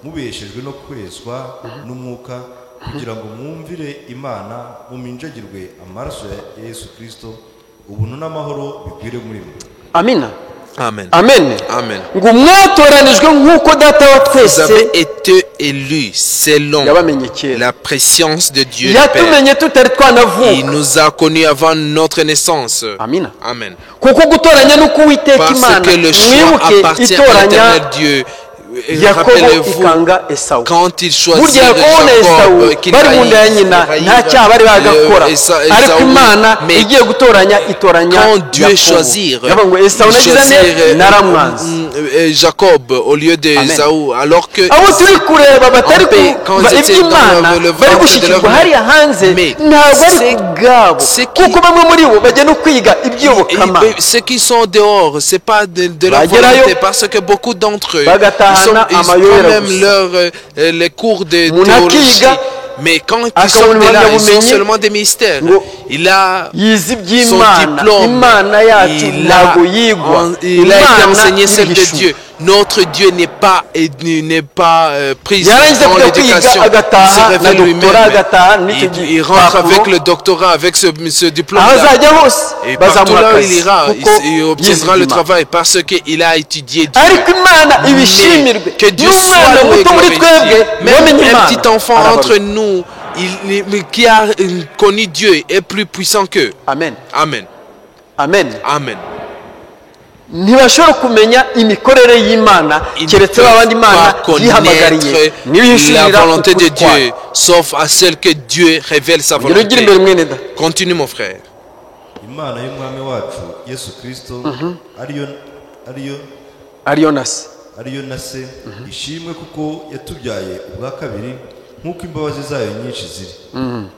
mubeshejwe no kwezwa n'umwuka kugira ngo mwumvire imana muminjagirwe amaraso ya Yesu Kristo ubuntu n'amahoro bigwire muri mwe. amina Amen. amen Amen. ngo mwatoranijwe nk'uko data wa Vous twese avez été élus selon yabamenye kera la préscience de Dieu le Père. yatumenye tutari Il twanavuka. nous a connus avant notre naissance. amina Amen. kuko gutoranya n'uko uwiteka Parce imana que le choix mwibuke appartient à itoranya l'éternel Dieu. yakobo rappelez-vous, ikanga esawu quand il choisit burya yakobo na esawu Jacob, qu'il bari mu nda ya nyina nta cyaha bari bagakora ariko imana mais igiye gutoranya itoranya quand Dieu yakobo choisir, yavuga ngo esawu nagize ne naramwanze Jacob au lieu de Amen. Ésaü, alors que abo turi kureba batari En paix, quand ils étaient iby'imana dans le bari ventre de gushyikirwa leur hariya hanze Mais ntabwo ari c'est- kubwabo c'est qui- kuko bamwe muri bo bajya no kwiga et iby'iyobokamana ceux qui sont dehors, c'est pas de leur Bagerayo, volonté, parce que beaucoup d'entre eux, bagatahana ils ont amayobera même gusa. les cours de Umuntu théologie. akiga, Mais quand ils akabona sortent de là, ils ont impamyabumenyi, seulement des mystères. ngo Il a yize son iby'imana diplôme, imana yacu ntabwo yigwa il a été enseigné celle de irihishwa. Dieu. Notre Dieu n'est pas pris yarangiza dans kujya l'éducation. kwiga Il agataha se na révèle doktora agataha lui-même. n'icyo Il rentre gipapuro. avec le doctorat, avec ce diplôme. aho azajya hose Et partout bazamuha là où il akazi ira, kuko il obtiendra le yize iby'Imana. travail parce qu'il a étudié Dieu. ariko imana ibishimirwe Que Dieu n'umwana soit loué, muto muri glorifié. twebwe Même wamenye un imana petit enfant arabarwa. entre nous qui a connu Dieu est plus puissant qu'eux. amen Amen. amen Amen. ntibashobora kumenya imikorere y'imana Ils ne keretse peuvent babandi imana pas yihamagariye connaître la ntibihishurira volonté de ukuri kwayo. Dieu, sauf à celle que Dieu révèle sa ugire ugire volonté. imbere mwene da Continue mon frère. imana y'umwami wacu yesu kirisito ariyo nasi ariyo na se ishimwe kuko yatubyaye ubwa kabiri nk'uko imbabazi zayo nyinshi ziri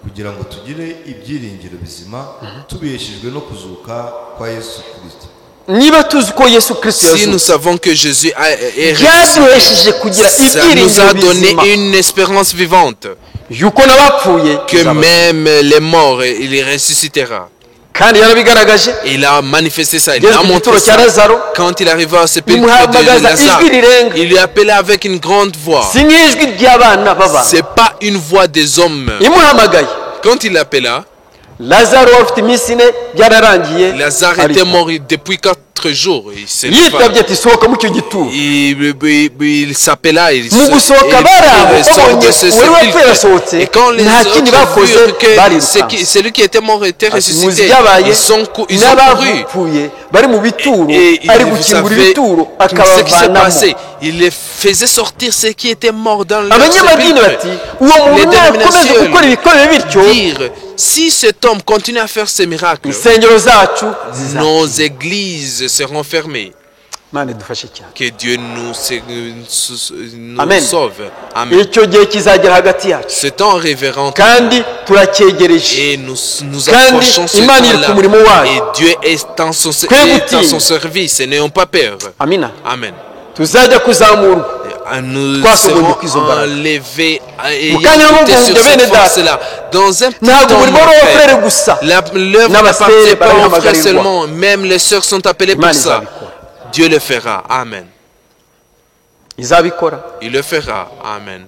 kugira ngo tugire ibyiringiro bizima tubeshejwe no kuzuka kwa yesu kirisito niba tuzi ko yesu kirisito Si nous yazutse savons que Jésus est byaduhesheje kugira ça nous a ibyiringiro donné bizima une espérance vivante yuko n'abapfuye que tuzabazwa. même les morts, il les ressuscitera. kandi yarabigaragaje Il a manifesté ça, il Yesu a ku montré gituro cya ça. lazaro Quand il arriva au sépulcre imuhamagaza de Lazare, ijwi rirenga il lui appelait avec une grande voix. si nk'ijwi ry'abana b'abantu C'est pas une voix des hommes. imuhamagaye Quand il l'appela, lazaro wari ufite iminsi ine byararangiye Lazare ariko était mort depuis 4 jours. Il s'est levé. yitabye ati sohoka mu icyo gituro Il s'appela, il mu gusohoka bari aho sort babonye de ce uwari wapfuye sépulcre. yasohotse Et quand les nta kindi autres bakoze virent que barirukanse celui qui était mort était muzi ressuscité, ibyabaye ils ont couru. n'abapfuye bari mu bituro Et ari vous gukingura savez ibituro ce qui s'est akabavanamo passé. Il les faisait sortir ceux qui étaient morts dans le abanyamadini bati uwo Les muntu nakomeza dénominations gukora ibikorere bityo dire si cet homme continue à faire ces miracles, insengero zacu zizaba nos églises seront fermées. Imana idufashe cyane Que Dieu nous Amen. sauve. Amen. icyo gihe kizagera hagati yacu Ce temps révérend kandi turacyegereje et nous Kandi approchons ce Imana iri ku temps-là. murimo wayo. Et Dieu est dans son gutinya. service et n'ayons pas peur. amina Amen. tuzajya kuzamurwa Nous Twashoboye serons kwizo mbaraga. enlevés et Mukanya montés n'ubwo sur bene cette data. force-là. Dans un petit ntabwo temps, umurimo ari mon uw'abafurere frère, gusa l'œuvre N'abasere n'appartient pas aux frères barahamagarirwa. seulement, même les sœurs sont appelées pour Imana ça. izabikora Dieu le fera. Amen. izabikora Il le fera. Amen.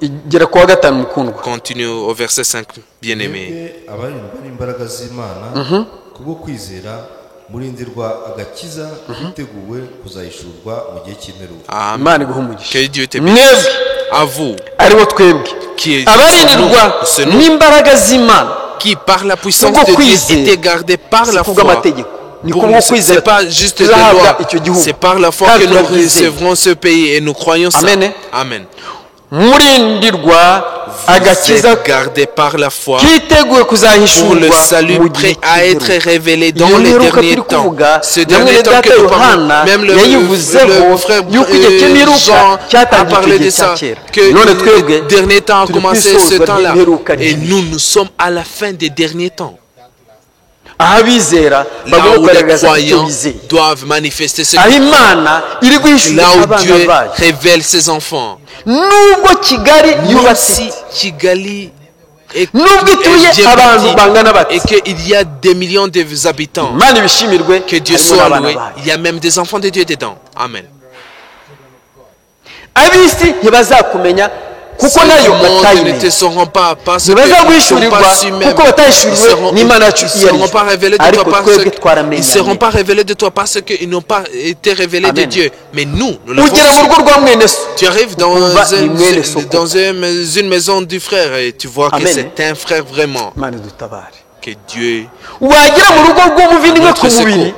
igera ku wa gatanu mukundwa Continue au verset 5, bien-aimé. mwebwe abarindwa n'imbaraga z'imana kubwo kwizera murindirwa agakiza kiteguwe kuzahishurwa mu gihe cy'imperuka Amen. imana iguha umugisha Que Dieu te mwebwe bénisse. À vous aribo twebwe qui, abarindirwa ce nom n'imbaraga z'imana qui par la puissance kubwo de Dieu kwizera était gardé par si la foi. kubw'amategeko ni Pour kubwo nous, c'est kwizera pas juste des tuzahabwa lois, icyo gihugu c'est par la foi kandi que nous turabyizeye. recevrons ce pays et nous croyons ça. Amen. Amen. murindirwa Vous agakiza êtes gardés par la foi kiteguye pour le kuzahishurwa salut mu prêt gihe à être cy'imperuka. révélé dans iyo les mperuka derniers turi temps. kuvuga Ce na dernier mwene temps data que nous parlons, yohana même yayivuzeho le frère yuko igihe cy'imperuka Jean a cyatangiye parlé icyo de gihe ça, cya kera que none le twebwe dernier temps a turi ku commencé ce isozwa temps-là. ry'imperuka Et ry'ibihe. nous sommes à la fin des derniers temps. aho abizera Là bagomba où les kugaragaza icyo croyants bizeye doivent manifester ce aho qu'ils croient. imana iri guhishura Là où abana Dieu bayo révèle ses enfants. nubwo kigali Même yubatse si Kigali est nubwo ituye bien abantu petit bangana bati et qu'il y a des millions d'habitants, imana ibishimirwe que Dieu harimo soit n'abana loué. bayo Il y a même des enfants de Dieu dedans. Amen. ab'isi ntibazakumenya kuko Ceux nayo du monde ne batayimenya te sauront pas parce que ntibaza ils ne sont guhishurirwa pas su même. kuko batahishuriwe n'imana yacu Ils iyo ne seront pas révélés de ariko toi parce twebwe que ils twaramenyanye seront pas révélés de toi parce qu'ils n'ont pas été révélés de Amen. Dieu. Mais nous l'avons ugera mu su. rugo rwa mwene so Tu arrives dans, Ukumva ni mwene soko. dans une maison du frère et tu vois que Amen. c'est un frère vraiment. imana idutabare Que Dieu wagera mu rugo rw'umuvindimwe Notre ku mubiri secours.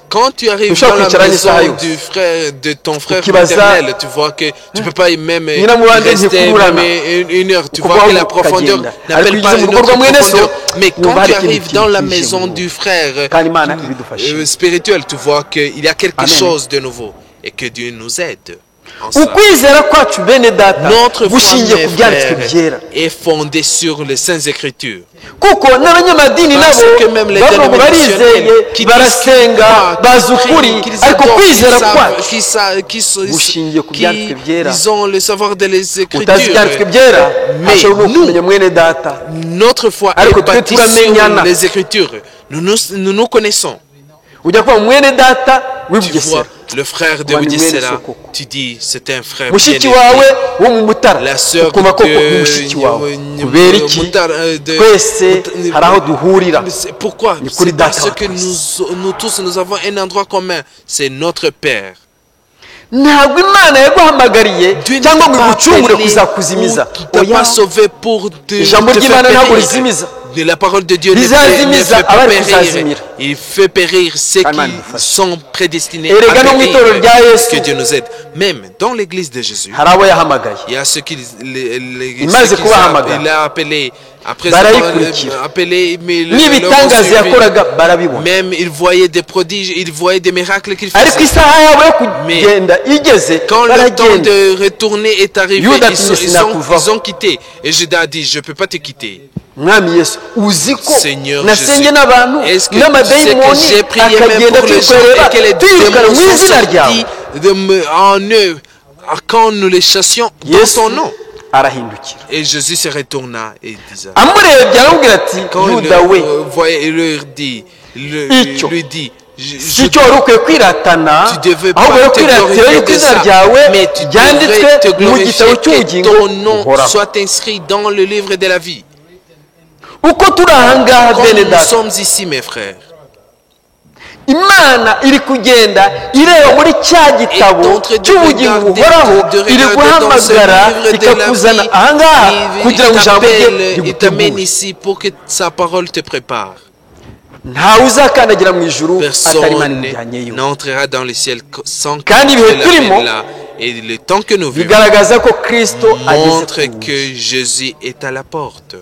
Quand tu arrives Ushobora dans la kwicara maison n'isaha yose. du frère, de ton frère Ukibaza- maternel, tu vois que tu peux pas même Nyina mu bandi rester ntikurana. même une heure. Tu Kuko vois que la aho profondeur ukagenda. n'appelle Ariko pas ugeze mu une rugo autre rwa mwene so, profondeur. Mais quand wumva tu hari arrives ikintu dans la kije maison mu du frère kandi Imana ibidufashe. spirituel, tu vois qu'il y a quelque Amen. chose de nouveau et que Dieu nous aide en ça. Ukwizera kwacu bene data Notre foi, gushingiye mes ku byanditswe frères, byera, est fondée sur les Saintes Écritures. kuko n'abanyamadini Parce nabo que même les bavuga ngo barizeye dénominationnels qui barasenga bazi ukuri, ariko kwizera kwacu gushingiye ku byanditswe byera. ils ont le savoir de les utazi Écritures. ibyanditswe byera Mais ashobora no nous, kumenya mwene data. notre foi Ariko est twe bâtie sur turamenyana. les Écritures. Nous connaissons. ujya kuba mwene data Tu w'ibugesera, vois, le frère de Wani mwene Bugesera, Sokoko. tu dis, c'est un frère mushiki bien wawe élevé. wo mu Mutara La sœur ukuma koko de ni mushiki wawe. Kubera iki? Twese hari aho duhurira. Pourquoi? Ni kuri C'est data parce wa que twese. nous tous, nous avons un endroit commun. C'est notre Père. Ntabwo Imana yaguhamagariye Dieu ne cyangwa ngo t'a pas igucungure appelé kuzakuzimiza. ou t'a Oya. pas sauvé pour te Ijambo faire ry'Imana ntabwo périr. rizimiza. De la parole de Dieu ne Rizazimiza fait pas abari périr. kuzazimira. Il fait périr ceux Amen. qui sont prédestinés Erega no à mu itorero périr. rya Yesu. Que Dieu nous aide. Même dans l'église de Jésus, hari abo yahamagaye il y a ceux qui Imaze kubahamagara. il a appelé après Barayikurikira. avoir appelé, mais n'ibitangaza leur ont suivi. yakoraga barabibona. Même il voyait des prodiges, il voyait des miracles qu'il ariko faisait. isaha yabo yo kugenda igeze Quand le temps baragenda. de retourner est arrivé, Yuda ati, ils ont quitté. Et Judas a dit, je ne peux pas te quitter. mwami Yesu uzi ko Seigneur nasenge Jésus, n'abantu est-ce que tu sais que n'amadayimoni j'ai prié même akagenda pour les gens twikorera et que les twirukana démons mu sont izina ryawe. sortis en eux quand nous les chassions dans Yesu ton nom? arahindukira Et Jésus se retourna et disait, amurebye aramubwira ati quand il Yuda we voyait, il leur dit, Icyo. lui dit, si cyo wari ukwiye kwiratana tu devais ahubwo pas yo te kwiratira glorifier yuko de izina ça, ryawe mais tu ryanditswe devrais te mu glorifier gitabo que cy'ubugingo ton nom buhoraho. soit inscrit dans le livre de la vie. uko turi ahangaha Comme bene nous data, sommes ici, mes frères, Imana iri kugenda ireba muri cya gitabo cy'ubugingo buhoraho, iri guhamagara ikakuzana ahangaha kugira ngo ijambo rye il t'amène rigutegure. ici pour que sa parole te prépare. ntawe uzakandagira mu ijuru atari Imana Personne imujyanyeyo. n'entrera dans le ciel sans que Kandi ibihe Dieu turimo l'amène là. Et le temps que nous vivons bigaragaza ko Kristo montre ageze ku que Jésus est à la porte.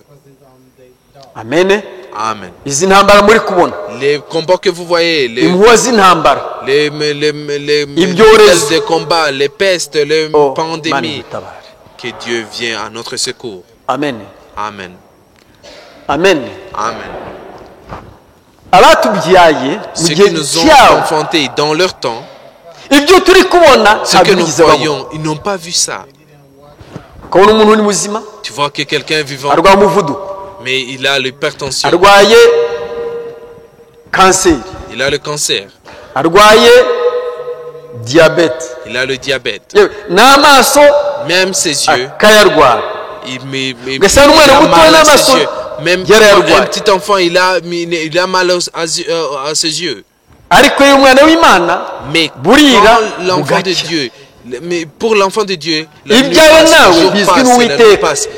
amen. Amen. Izi ntambara muri kubona, Les combats que vous voyez, impuhwe z'intambara, les Ibyorezo. de combat, les pestes, les oh, Imana pandémies, idutabare. que Dieu vient à notre secours. Amen, Amen. amen. Amen. abatubyaye mu Ceux qui gihe nous ont cyabo enfantés dans leur temps, ibyo turi kubona ce que ntabwo nous bigeze babona. voyons, ils n'ont pas vu ça. ukabona umuntu uri muzima Tu vois que quelqu'un est vivant, arwaye umuvuduko, mais il a l'hypertension, arwaye kanseri, il a le cancer, arwaye diyabete, il a le diabète. yewe n'amaso Même ses yeux, akayarwara. il Ugasanga umwana a muto mal à n'amaso ses yeux. Même yarayarwaye. un petit enfant, il a mal à ses yeux. ariko iyo umwana w'Imana Mais burira quand l'enfant de bugacya. Dieu, mais pour l'enfant de Dieu, la nuit Ibyawe passe, nawe le jour bizwi passe, la nuit n'Uwiteka. passe.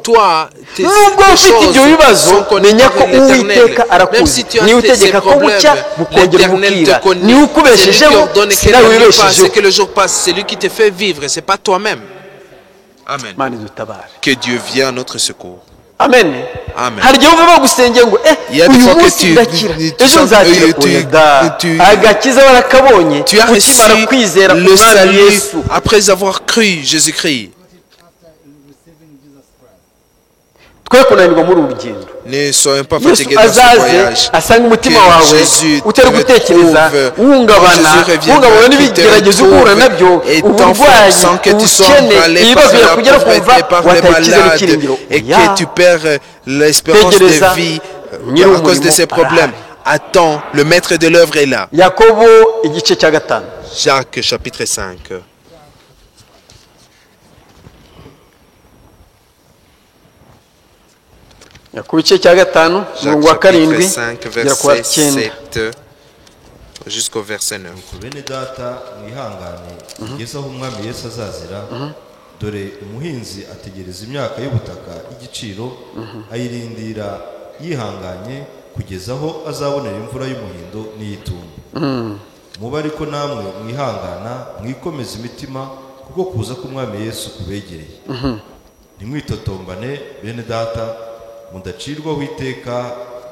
Toi, tes nubwo ufite ibyo bibazo sont connues menya par ko l'Éternel. Uwiteka Même arakuzi, si tu as niwe ces utegeka ko problèmes, bucya bukongera l'Éternel bukira, te connaît. niwe C'est lui qui ukubeshejeho ordonne que si nawe la nuit passe et wibeshejeho. que le jour passe. C'est lui qui te fait vivre, c'est pas toi-même. Amen. Imana idutabare. Que Dieu vienne à notre secours. Amen. Amen. hari igihe uva bagusengera ngo Il y a des uyu fois que munsi tu- ndakira tu ejo sens- nzakira tu- oya da tu- agakiza barakabonye Tu as reçu ukimara kwizera le umwami salut Yesu. après avoir cru Jésus-Christ. twe kunanirwa muri uru rugendo. Ne soyons pas Yesu fatigués dans ce azaze voyage. asanga umutima Que wawe Jésus utari te gutekereza retrouve, uhungabana quand Jésus reviendra, uhungabana qu'il te n'ibigeragezo uhura retrouve nabyo, et uburwayi, t'enferme sans que tu sois ubukene, emballé ibibazo par la yakugera kumva pauvreté, par les wataye icyizere malades n'icyiringiro. et Oya. que tu perds l'espérance Tegereza de vie nyiri à cause de umurimo ces problèmes. arahari. Attends, le maître de l'œuvre est là. Yakobo igice cya gatanu. Jacques chapitre 5. Yakobo igice cya gatanu umurongo wa Jacques karindwi chapitre 5 kugera ku wa verset cyenda. 7 jusqu'au verset 9. bene data mwihangane kugeza aho umwami Yesu azazira dore umuhinzi ategereza imyaka y'ubutaka y'igiciro ayirindira yihanganye kugeza aho azabonera imvura y'umuhindo n'iy'itumba mube ariko namwe mwihangana mwikomeza imitima kuko kuza k'umwami Yesu kubegereye ntimwitotombane bene data mudacirwaho iteka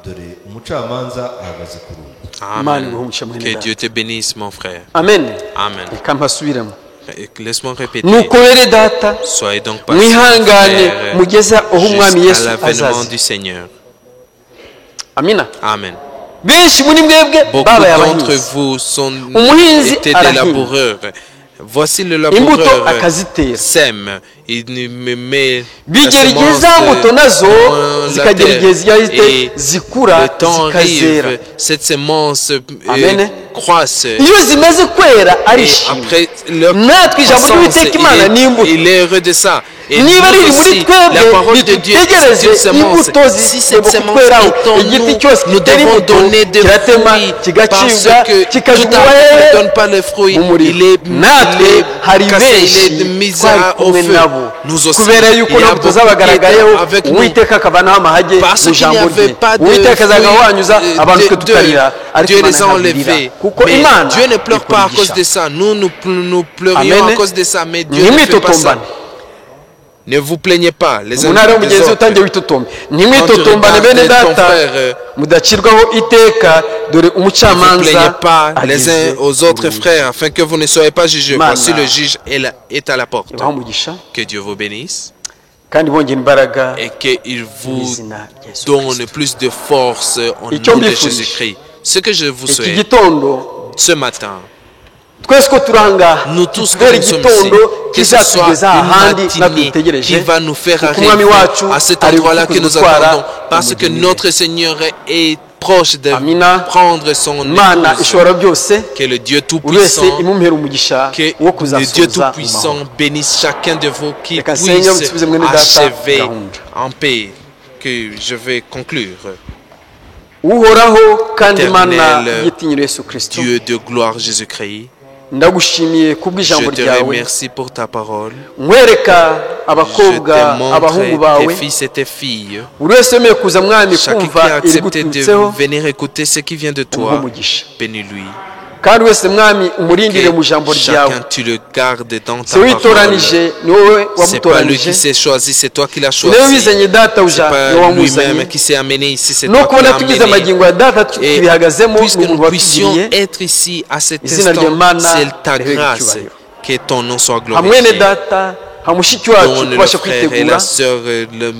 dore umucamanza ahagaze ku rugi. Amen. Que Dieu te bénisse, mon frère. Amen. Amen. Reka mpasubiremo. Laisse-moi répéter. Nuko bene data Soyez donc patient, mwihangane frère, mugeza aho umwami Yesu jusqu'à l'avènement azaza. du Seigneur. Amina. Amen. Benshi muri mwebwe Beaucoup babaye d'entre abahinzi. vous sont Umuhinzi étaient des arahinga. laboureurs. Voici le Imbuto laboureur akazitera. sème. Il me met bigera la igihe semence za mbuto nazo dans la zikagera terre. igihe zihite Et zikura le temps zikazera. arrive, cette semence Amen. croisse. iyo zimaze kwera Et arishimye. après leur Natwe ijambo croissance, ry'Uwiteka Imana ni imbuto. il est heureux de ça. Et niba nous riri muri aussi, la twebwe parole de Dieu, nitutegereze c'est une semence. imbuto Si cette zigomba semence kukweraho. est en Igiti nous, cyose nous kitera devons imbuto donner des kiratema fruits, parce kigacibwa que tout kikajugunywa arbre ne donne pas le fruit, mu muriro. il est natwe hari cassé, il benshi est mis twari au kumwe feu. nabo Nous aussi, kubera il yuko y a ntabwo beaucoup tuzabagaragayeho qui étaient avec nous. uwiteka akavanaho amahage Parce mu qu'il n'y ijambo avait rye pas de uwiteka azaga fruits, wanyuza abantu twe de- tukarira ariko Dieu Imana les a ntabirira enlevés. kuko Mais Imana Dieu ne pleure ikora pas à cause igisha. de ça. Nous pleurions Amen. à cause de ça, mais Dieu ne fait pas ça. ntimwitotombane Ne vous plaignez pas les uns umunara des w'umugenzi utangiye autres. witotombe ntimwitotombane Quand tu bene regardes ton data frère, mudacirwaho iteka dore Ne vous umucamanza plaignez pas les ageze uns aux autres ku rugi. frères, afin que vous ne soyez pas jugés. Mana. Voici le juge est à la porte. ibaha umugisha Que Dieu vous bénisse kandi bongera imbaraga et qu'il mu vous izina rya Yesu donne Kristo. plus de force au Icyo nom de mbifurije. Jésus-Christ. Ce que je vous iki souhaite gitondo ce matin, twese ko turanga nous tous kubera comme nous sommes igitondo ici, que ce soit kizatugeza ahandi une natwe matinée dutegereje qui va nous faire kuko umwami arriver wacu à cet ari endroit-là que nous gutwara attendons, parce que umugeni. notre Seigneur est proche de Amina. prendre son Imana épouse. ishobora byose Que le Dieu buri wese Tout-Puissant, imumpera umugisha que wo le Dieu kuzasoza mu Tout-Puissant mahoro. bénisse chacun de vous qui Reka nsenge puisse musubize mwene data achever gahunda. en paix. Que je vais conclure. uhoraho kandi Imana Éternel y'igitinyiro Yesu Kristo Dieu de gloire Jésus-Christ, ndagushimiye kubw'ijambo je te ryawe remercie pour ta parole. nkwereka Je abakobwa te abahungu montre bawe tes fils et tes filles. buri wese wemeye kuza mwami Chacun qui kumva a accepté iriguturutseho de venir écouter ce qui vient de toi, umugisha bénis-lui. kandi wese mwami umurindire mu Que jambo ryawe chacun tu le gardes dans ta si witoranije parole. ni wowe C'est pas lui qui wamutoranije s'est choisi, c'est toi qui l'as si nawe choisi. wizanye data C'est uja pas ni wamuzanye lui-même qui s'est amené ici, c'est no toi qui kubona l'as tugize amené. amagingo ya data Et tubihagazemo puisque ni nous umuntu puissions watugiriye être ici à cet Izina instant, ry'Imana c'est ta ribe grâce, icyubahiro. que ton nom soit hamwene glorifié. data ha mushiki wacu Donne le tubashe frère et kwitegura la sœur,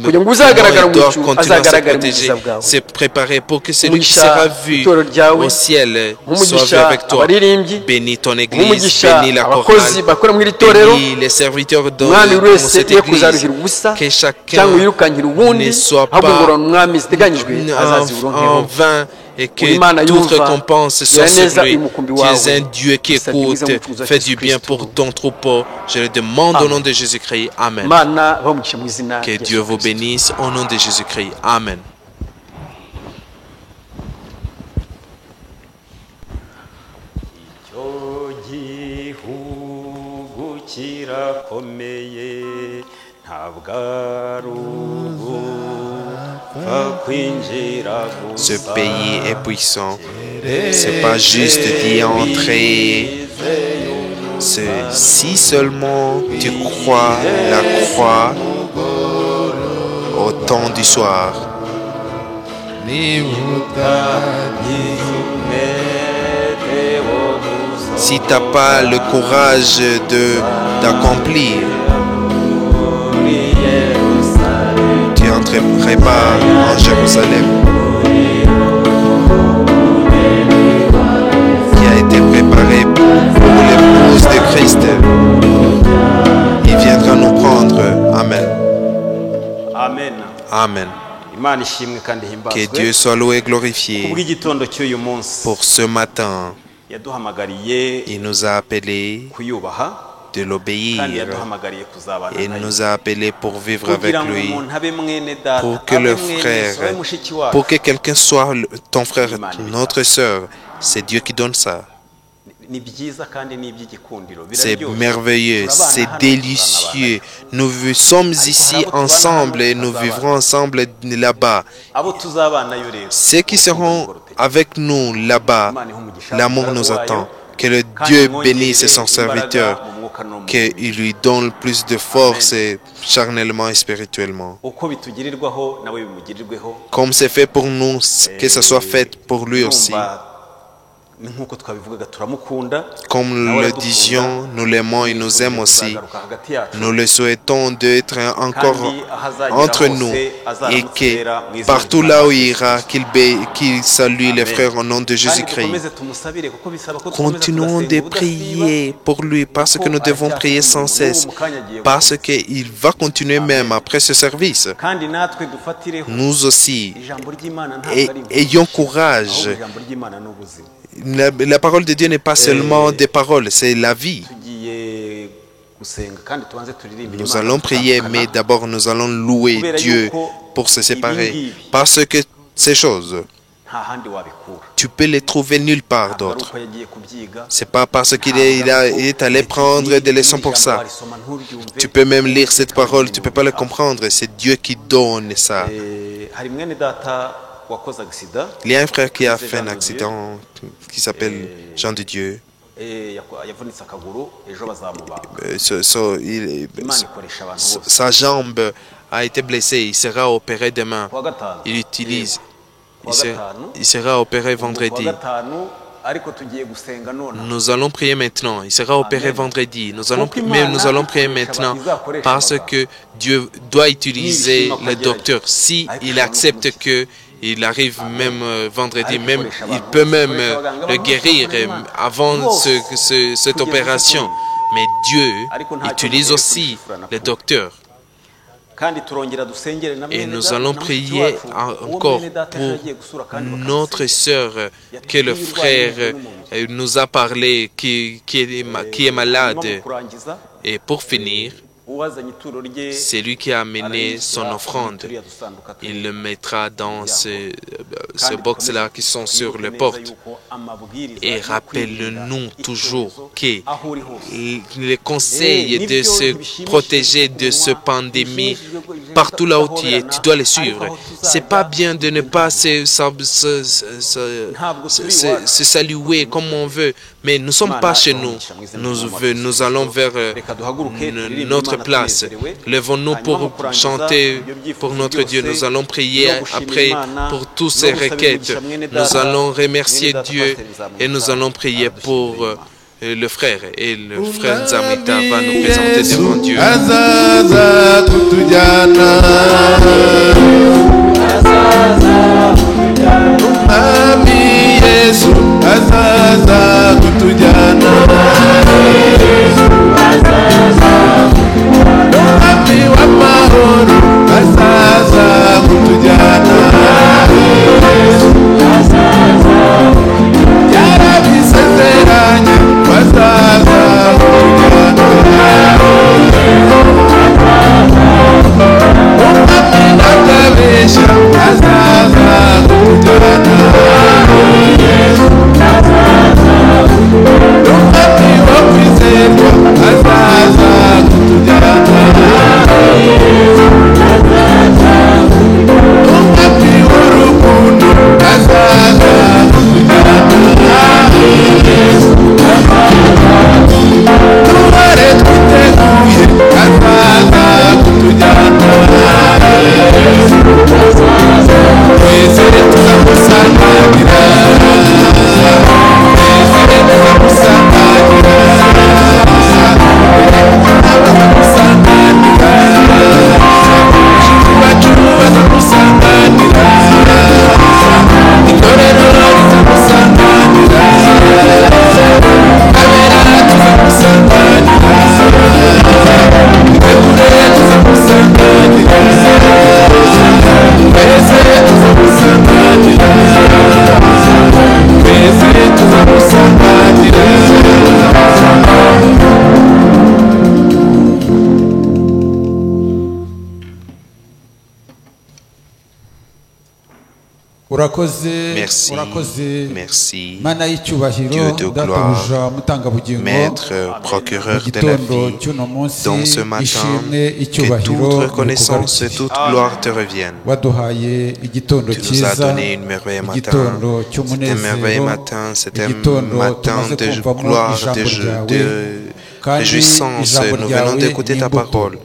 kugira ngo uzagaragara mu doit bicu continuer à se azagaragare mu protéger, bwiza bwawe se préparer pour que celui qui Umugisha sera vu itorero ryawe, au ciel soit vu nk'umugisha avec toi. abaririmbyi Bénis ton église, nk'umugisha bénis la abakozi chorale, bakora muri iri torero bénis les serviteurs dans umwami buri wese cette ye église, kuzaruhira ubusa que chacun cyangwa yirukankira ubundi ne soit ahubwo pas ngororano umwami ziteganyijwe en azaziburonkeho vain et que Uri Imana toute yumva, récompense soit gira neza sur lui. umukumbi Tu es wawe. un Dieu qui Bisabye écoute, ubwiza bw'umucunguzi fais wacu du bien Kristo. pour ton troupeau. Je le demande au Amen. nom de Jésus-Christ. Amen. Imana bamugishe mu izina Que rya Dieu Yesu vous Kristo. bénisse au nom de Jésus-Christ. Amen. icyo gihugu kirakomeye ntabwo ari ugupfa kwinjira Ce gusa pays est puissant. C'est pas juste d'y entrer. C'est si seulement tu crois la croix au temps du soir. Si tu n'as pas le courage d'accomplir, tu n'entrerais pas en Jérusalem, qui a été préparé pour l'épouse de Christ. Il viendra nous prendre. Amen. amen Amen. imana ishimwe kandi Que himbazwe Dieu soit loué et glorifié. kubw'igitondo cy'uyu munsi Pour ce matin, yaduhamagariye il nous a appelés kuyubaha de kandi l'obéir. yaduhamagariye kuzabana Il nayo nous a appelés pour vivre avec kugira ngo lui. umuntu abe mwene data Pour que abe le mwene frère, so, abe mushiki wacu pour que quelqu'un soit ton frère, notre sœur, c'est Dieu qui donne ça. C'est merveilleux, c'est délicieux. Nous sommes ici ensemble et nous vivrons ensemble là-bas. Ceux qui seront avec nous là-bas, l'amour nous attend. Que le Dieu bénisse son serviteur, qu'il lui donne plus de force charnellement et spirituellement. Comme c'est fait pour nous, que ce soit fait pour lui aussi. Comme le disions, nous l'aimons et nous aime aussi. Nous le souhaitons d'être encore entre nous et que partout là où il ira, qu'il salue les frères au nom de Jésus-Christ. Continuons de prier pour lui parce que nous devons prier sans cesse, parce qu'il va continuer même après ce service. Nous aussi, ayons courage. La parole de Dieu n'est pas seulement des paroles, c'est la vie. Nous allons prier, mais d'abord nous allons louer Dieu pour se séparer. Parce que ces choses, tu peux les trouver nulle part d'autre. C'est pas parce qu'il est allé prendre des leçons pour ça. Tu peux même lire cette parole, tu peux pas la comprendre. C'est Dieu qui donne ça. Il y a un frère qui a fait un accident qui s'appelle Jean de Dieu. Sa jambe a été blessée. Il sera opéré demain. Il sera opéré vendredi. Nous allons prier maintenant. Il sera opéré vendredi. Nous allons prier maintenant parce que Dieu doit utiliser le docteur. Si il accepte que il arrive même vendredi, même, il peut même le guérir avant cette opération. Mais Dieu utilise aussi le docteur. Et nous allons prier encore pour notre sœur que le frère nous a parlé, qui est malade. Et pour finir, c'est lui qui a amené son offrande. Il le mettra dans ce box-là qui sont sur les portes. Et rappelle-nous toujours que les conseils de se protéger de cette pandémie, partout là où tu es, tu dois les suivre. C'est pas bien de ne pas se saluer comme on veut, mais nous ne sommes pas chez nous. Nous allons vers notre place. Levons-nous pour chanter pour notre Dieu. Nous allons prier après pour toutes ces requêtes. Nous allons remercier Dieu et nous allons prier pour le frère. Et le frère Nzamwita va nous présenter devant Dieu. Amen. urakoze Merci, urakoze merci, mana y'icyubahiro Dieu de databuja gloire, mutangabugingo Maître, procureur de la igitondo vie. cy'uno munsi Dans ce matin, ishimwe que icyubahiro toute reconnaissance et bikugarukiye. toute gloire te reviennent. waduhaye igitondo Tu nous as cyiza donné une merveille matin. igitondo C'est un merveilleux cy'umunezero matin, c'est un igitondo matin tumaze de kumvamo gloire, ijambo ryawe de kandi réjouissance. ijambo Nous ryawe venons d'écouter ni ta imbuto. parole.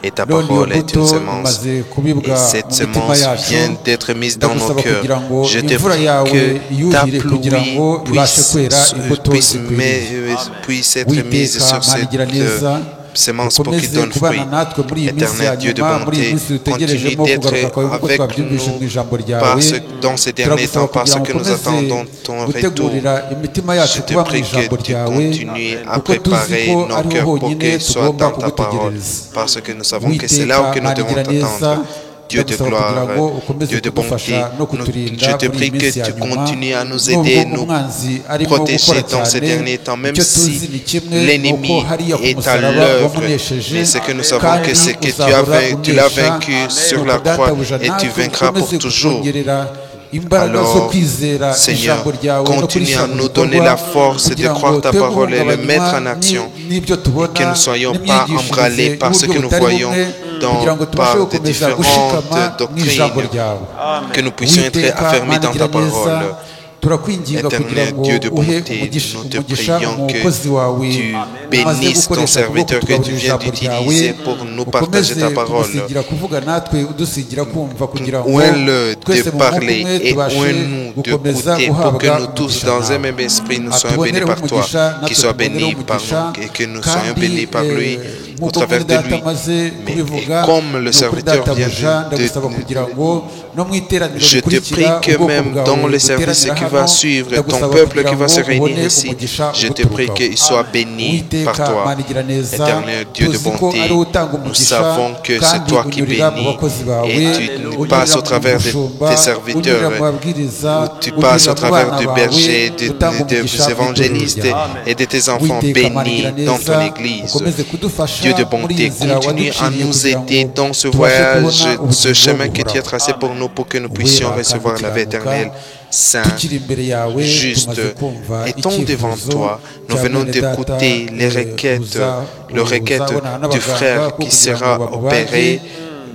Et ta none iyo parole est une mbuto semence. imaze kubibwa Et cette mu mitima semence yacu vient d'être mise dans nos ndagusaba cœurs. kugira ngo Je te imvura prie yawe que ta iyuhire kugira ngo pluie ibashe kwera imbuto zikwiriye puisse être mise witeka sur mana cette igira neza semence pour qu'il ukomeze donne kubana fruit. natwe muri iyi minsi ya Éternel Dieu de nyuma muri iyi bonté, minsi continue dutegerejemo d'être kugaruka kwawe nk'uko avec twabyumvise mu nous ijambo ryawe parce, dans ces derniers temps, turagusaba parce kugira que ngo nous attendons ukomeze ton retour. gutegurira imitima yacu Je te kuba mu prie ijambo que tu ryawe continues à kuko tuzi préparer ko nos ariho cœurs pour honyine qu'ils soient tugomba dans ta parole. kugutegereza Parce que nous savons que c'est là witeka que nous mana devons igira neza t'attendre. Dieu de ndagusaba kugira gloire, ngo ukomeze Dieu de bonté, kudufasha no kuturinda je te muri iyi prie minsi que ya tu nyuma continues à nous nubwo aider, nous umwanzi arimo gukora protéger dans ces cyane derniers temps, même icyo tuzi si ni kimwe l'ennemi nuko hariya ku est à musaraba l'œuvre. wamunesheje Mais ce que nous savons kandi que c'est que uzahora tu l'as unesha, vaincu sur nuko la croix databuja et tu natwe vaincras pour ukomeze toujours. kutwongerera imbaraga zo Alors, kwizera Seigneur, ijambo ryawe no continue à kurishyira mu nous donner bikorwa la force de kugira ngo croire ta twe parole et le guhungabanywa mettre en action. n'ibyo tubona Que nous ne soyons pas n'imyigishirize emballés par ce y'uburyo que nous butari voyons bumwe, kugira ngo tubashe par des gukomeza différentes gushikama mu ijambo doctrines. ryawe Que nous puissions être Uwiteka, affermis Mana dans ta igira neza, parole. turakwinginga kugira Éternel ngo Dieu de uhe bonté, nous te umugisha prions umukozi wawe que tu umaze bénisses ton gukoresha ukuboko serviteur que tu kugaburira viens ijambo ryawe d'utiliser pour nous partager ta parole. udusigira kuvuga natwe udusigira kumva kugira ngo Oins-le twese de mu mwuka parler umwe et tubashe oins-nous de gukomeza goûter pour que guhabwa nous tous, umugisha dans un nawe. même esprit, nous soyons bénis Atubonereho par toi, umugisha, qu'il natwe soit tubonereho béni par umugisha, nous et que nous soyons kandi, bénis par lui au nk'uko travers de data lui. amaze Mais kubivuga, et comme le ni ukuri serviteur vient databuja, ndagusaba kugira ngo no mu iteraniro je te rikurikira prie que ubwoko même bwawe dans le service buteranira qui hano, va suivre, ton ndagusaba peuple kugira qui va ngo se réunir ubone ici, umugisha je te prie uguturukaho. qu'il soit béni par Uwiteka, toi. Mana igira neza, Éternel Dieu de tuzi ko bonté, ari wowe utanga nous umugisha, savons que c'est kandi toi qui unyurira mu bénis bakozi bawe, et tu unyurira passes au mu travers de bushumba, tes serviteurs, unyurira mu babwiriza, tu passes au unyurira mu travers bana du bawe, berger, utanga des umugisha évangélistes w'itorero ryawe. et de tes enfants Uwiteka, Mana igira bénis dans neza, ton église. ukomeze kudufasha Dieu de muri iyi bonté, nzira continue à waduciriye nous kugira aider ngo dans ce tubashe voyage, kubona ce ubugingo chemin que tu as buhoraho. tracé pour nous, pour que nous puissions Wera recevoir kandi la vie ukiranuka, éternelle, saint, tukiri imbere yawe juste. tumaze kumva Étant devant icyifuzo toi, nous cya venons mwene data, d'écouter les requêtes, le requête uzabona du n'abaganga frère ko qui kugira ngo sera bamubage. opéré.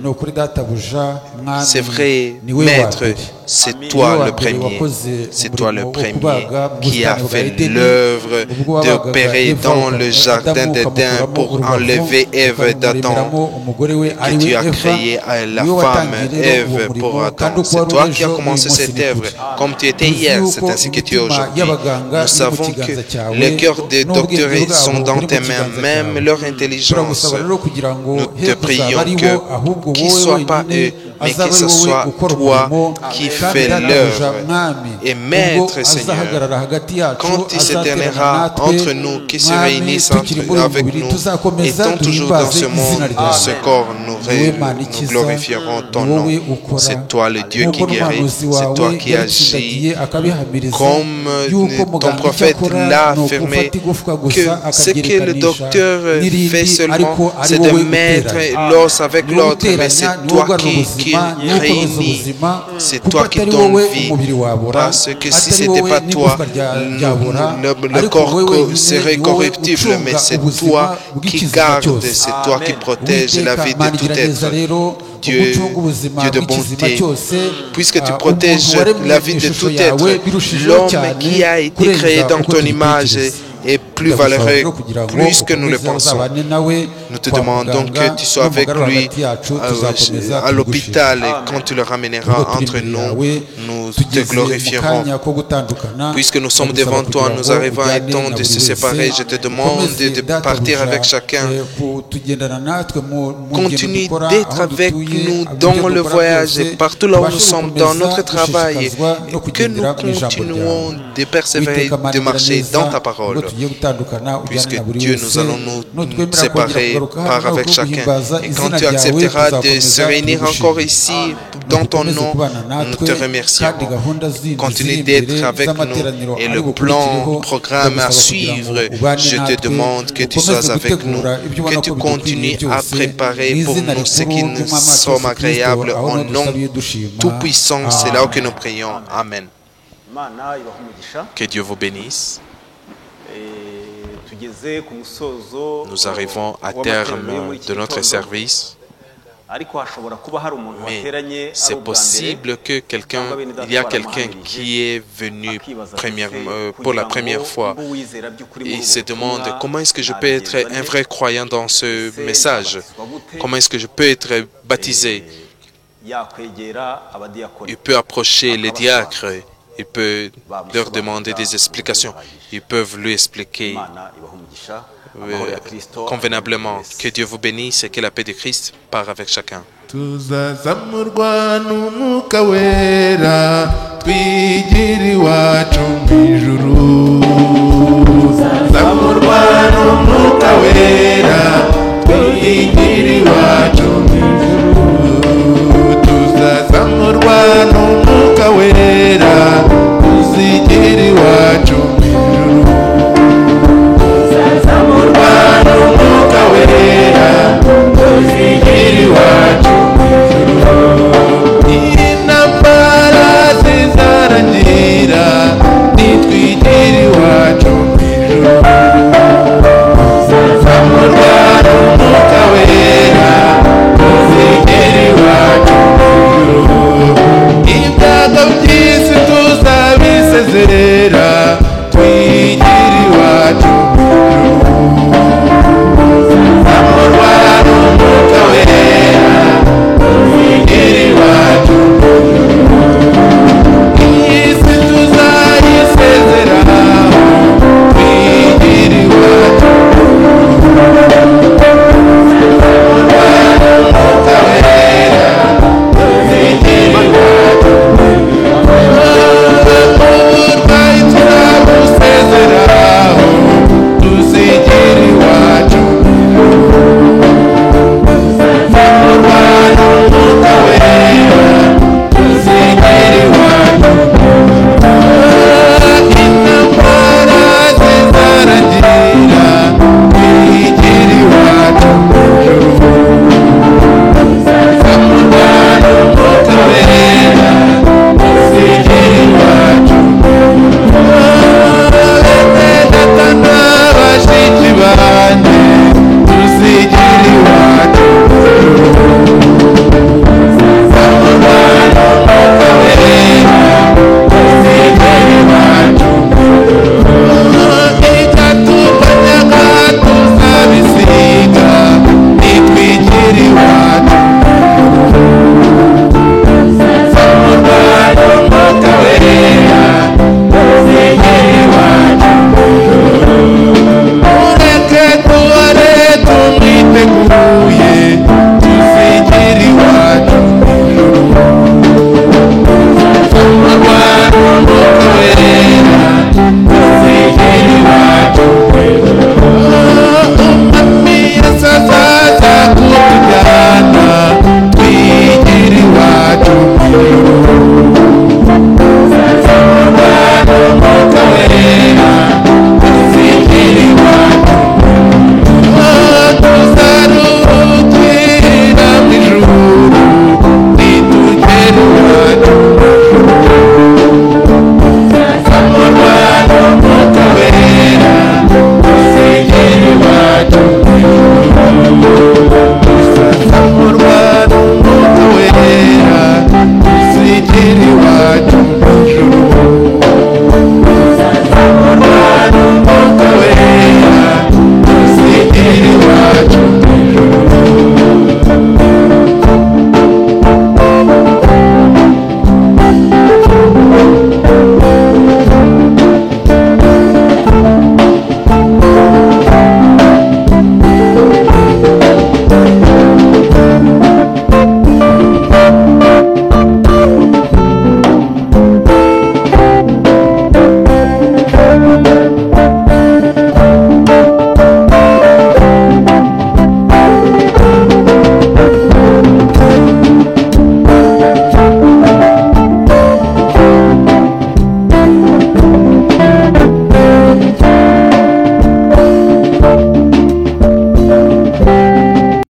Ni ukuri databuja, mwami, C'est vrai, ni we Maître, wa mbere. c'est Ni we toi wa le mbere premier. wakoze C'est toi le umurimo wo premier kubaga mu qui a busitani bwa fait Edeni, l'œuvre ubwo wabagaga d'opérer Eva dans le jardin Adamu d'Éden ukamukuramo pour urubavu, enlever Ève d'Adam. ukamuremeramo umugore we ari Que we tu as Eva. créé la Ni we femme watangiye rero uwo Ève murimo, pour kandi Adam. uko C'est wari toi uri qui as ejo, commencé uyu munsi cette ni œuvre. kuri. Comme tu étais Tuzi hier, yuko c'est ainsi que tu es imitima aujourd'hui. y'abaganga Nous iri savons mu que kiganza cyawe, les cœurs des n'ubwenge docteurs bwabo sont dans buri mu tes mains, kiganza même cyawe. leur intelligence. Turagusaba rero kugira ngo Nous te he kuzaba prions ari que bo ahubwo qu'il wowe soit pas wenyine eux, mais azabe que ce ari wowe soit ukora toi umurimo, qui kandi fais databuja l'œuvre. mwami, Et ubwo Maître Seigneur, azahagarara hagati yacu, quand il azaterana s'éternera natwe, entre nous, qui se mwami, réunissent tukiri muri uyu avec mubiri, nous, tuzakomeza étant toujours dans duhimbaze ce izina monde, ryawe. ce corps, Wowe Mana nous ikiza, glorifierons ton ni nom. wowe ukora. C'est toi le Dieu qui Nk'uko guérit, n'umuhanuzi c'est wawe toi qui agis. yabitsindagiye akabihamiriza, Comme yuko ton muganga prophète icyo akora l'a ni affirmé, ugufata igufwa que gusa ce que le akaryerekanisha docteur n'irindi, fait seulement, ariko ari c'est de wowe mettre uteranya. l'os avec Ni wowe l'autre, mais uteranya, c'est ni wowe toi ugarura qui ubuzima, ni wowe ukomeza réunis. ubuzima, C'est kuko toi qui atari donnes wowe vie. umubiri wabora, Parce que si atari ce n'était wowe pas toi, n'igufwa ryabora, le ariko corps wowe wenyine serait ni wowe corruptible, mais ucunga c'est ubuzima toi qui bw'ikiziba gardes, cyose. c'est toi qui protèges la vie Mana de tout igira neza être. rero, Dieu, ugucunga ubuzima Dieu de bw'ikiziba bonté, cyose, puisque tu umuntu protèges waremwe la mu vie de ishusho tout yawe, être, birushijeho l'homme cyane qui a été kurenza créé dans uko ton image tubitekereza. est plus valeureux, plus que nous le pensons. Nous te demandons que tu sois avec lui à l'hôpital et quand tu le ramèneras entre nous, nous te glorifierons. Puisque nous sommes devant toi, nous arrivons à un temps de se séparer. Je te demande de partir avec chacun. Continue d'être avec nous dans le voyage et partout là où nous sommes, dans notre travail, et que nous continuons de persévérer, de marcher dans ta parole. puisque Dieu, nous allons nous séparer par avec chacun. Et quand tu accepteras de se réunir encore ici, dans ton nom, nous te remercions. Continue d'être avec nous. Et le programme à suivre, je te demande que tu sois avec nous, que tu continues à préparer pour nous ce qui nous sommes agréables au nom tout-puissant. C'est là que nous prions. Amen. Que Dieu vous bénisse. Nous arrivons à terme de notre service. Mais c'est possible que il y a quelqu'un qui est venu pour la première fois et se demande comment est-ce que je peux être un vrai croyant dans ce message? Comment est-ce que je peux être baptisé? Il peut approcher les diacres. Il peut leur demander des explications. Ils peuvent lui expliquer convenablement. Que Dieu vous bénisse et que la paix de Christ part avec chacun. tuzazamurwa n'umwuka wera twigira iwacu mw'ijuru. Tuzazamurwa n'umwuka wera twigira iwacu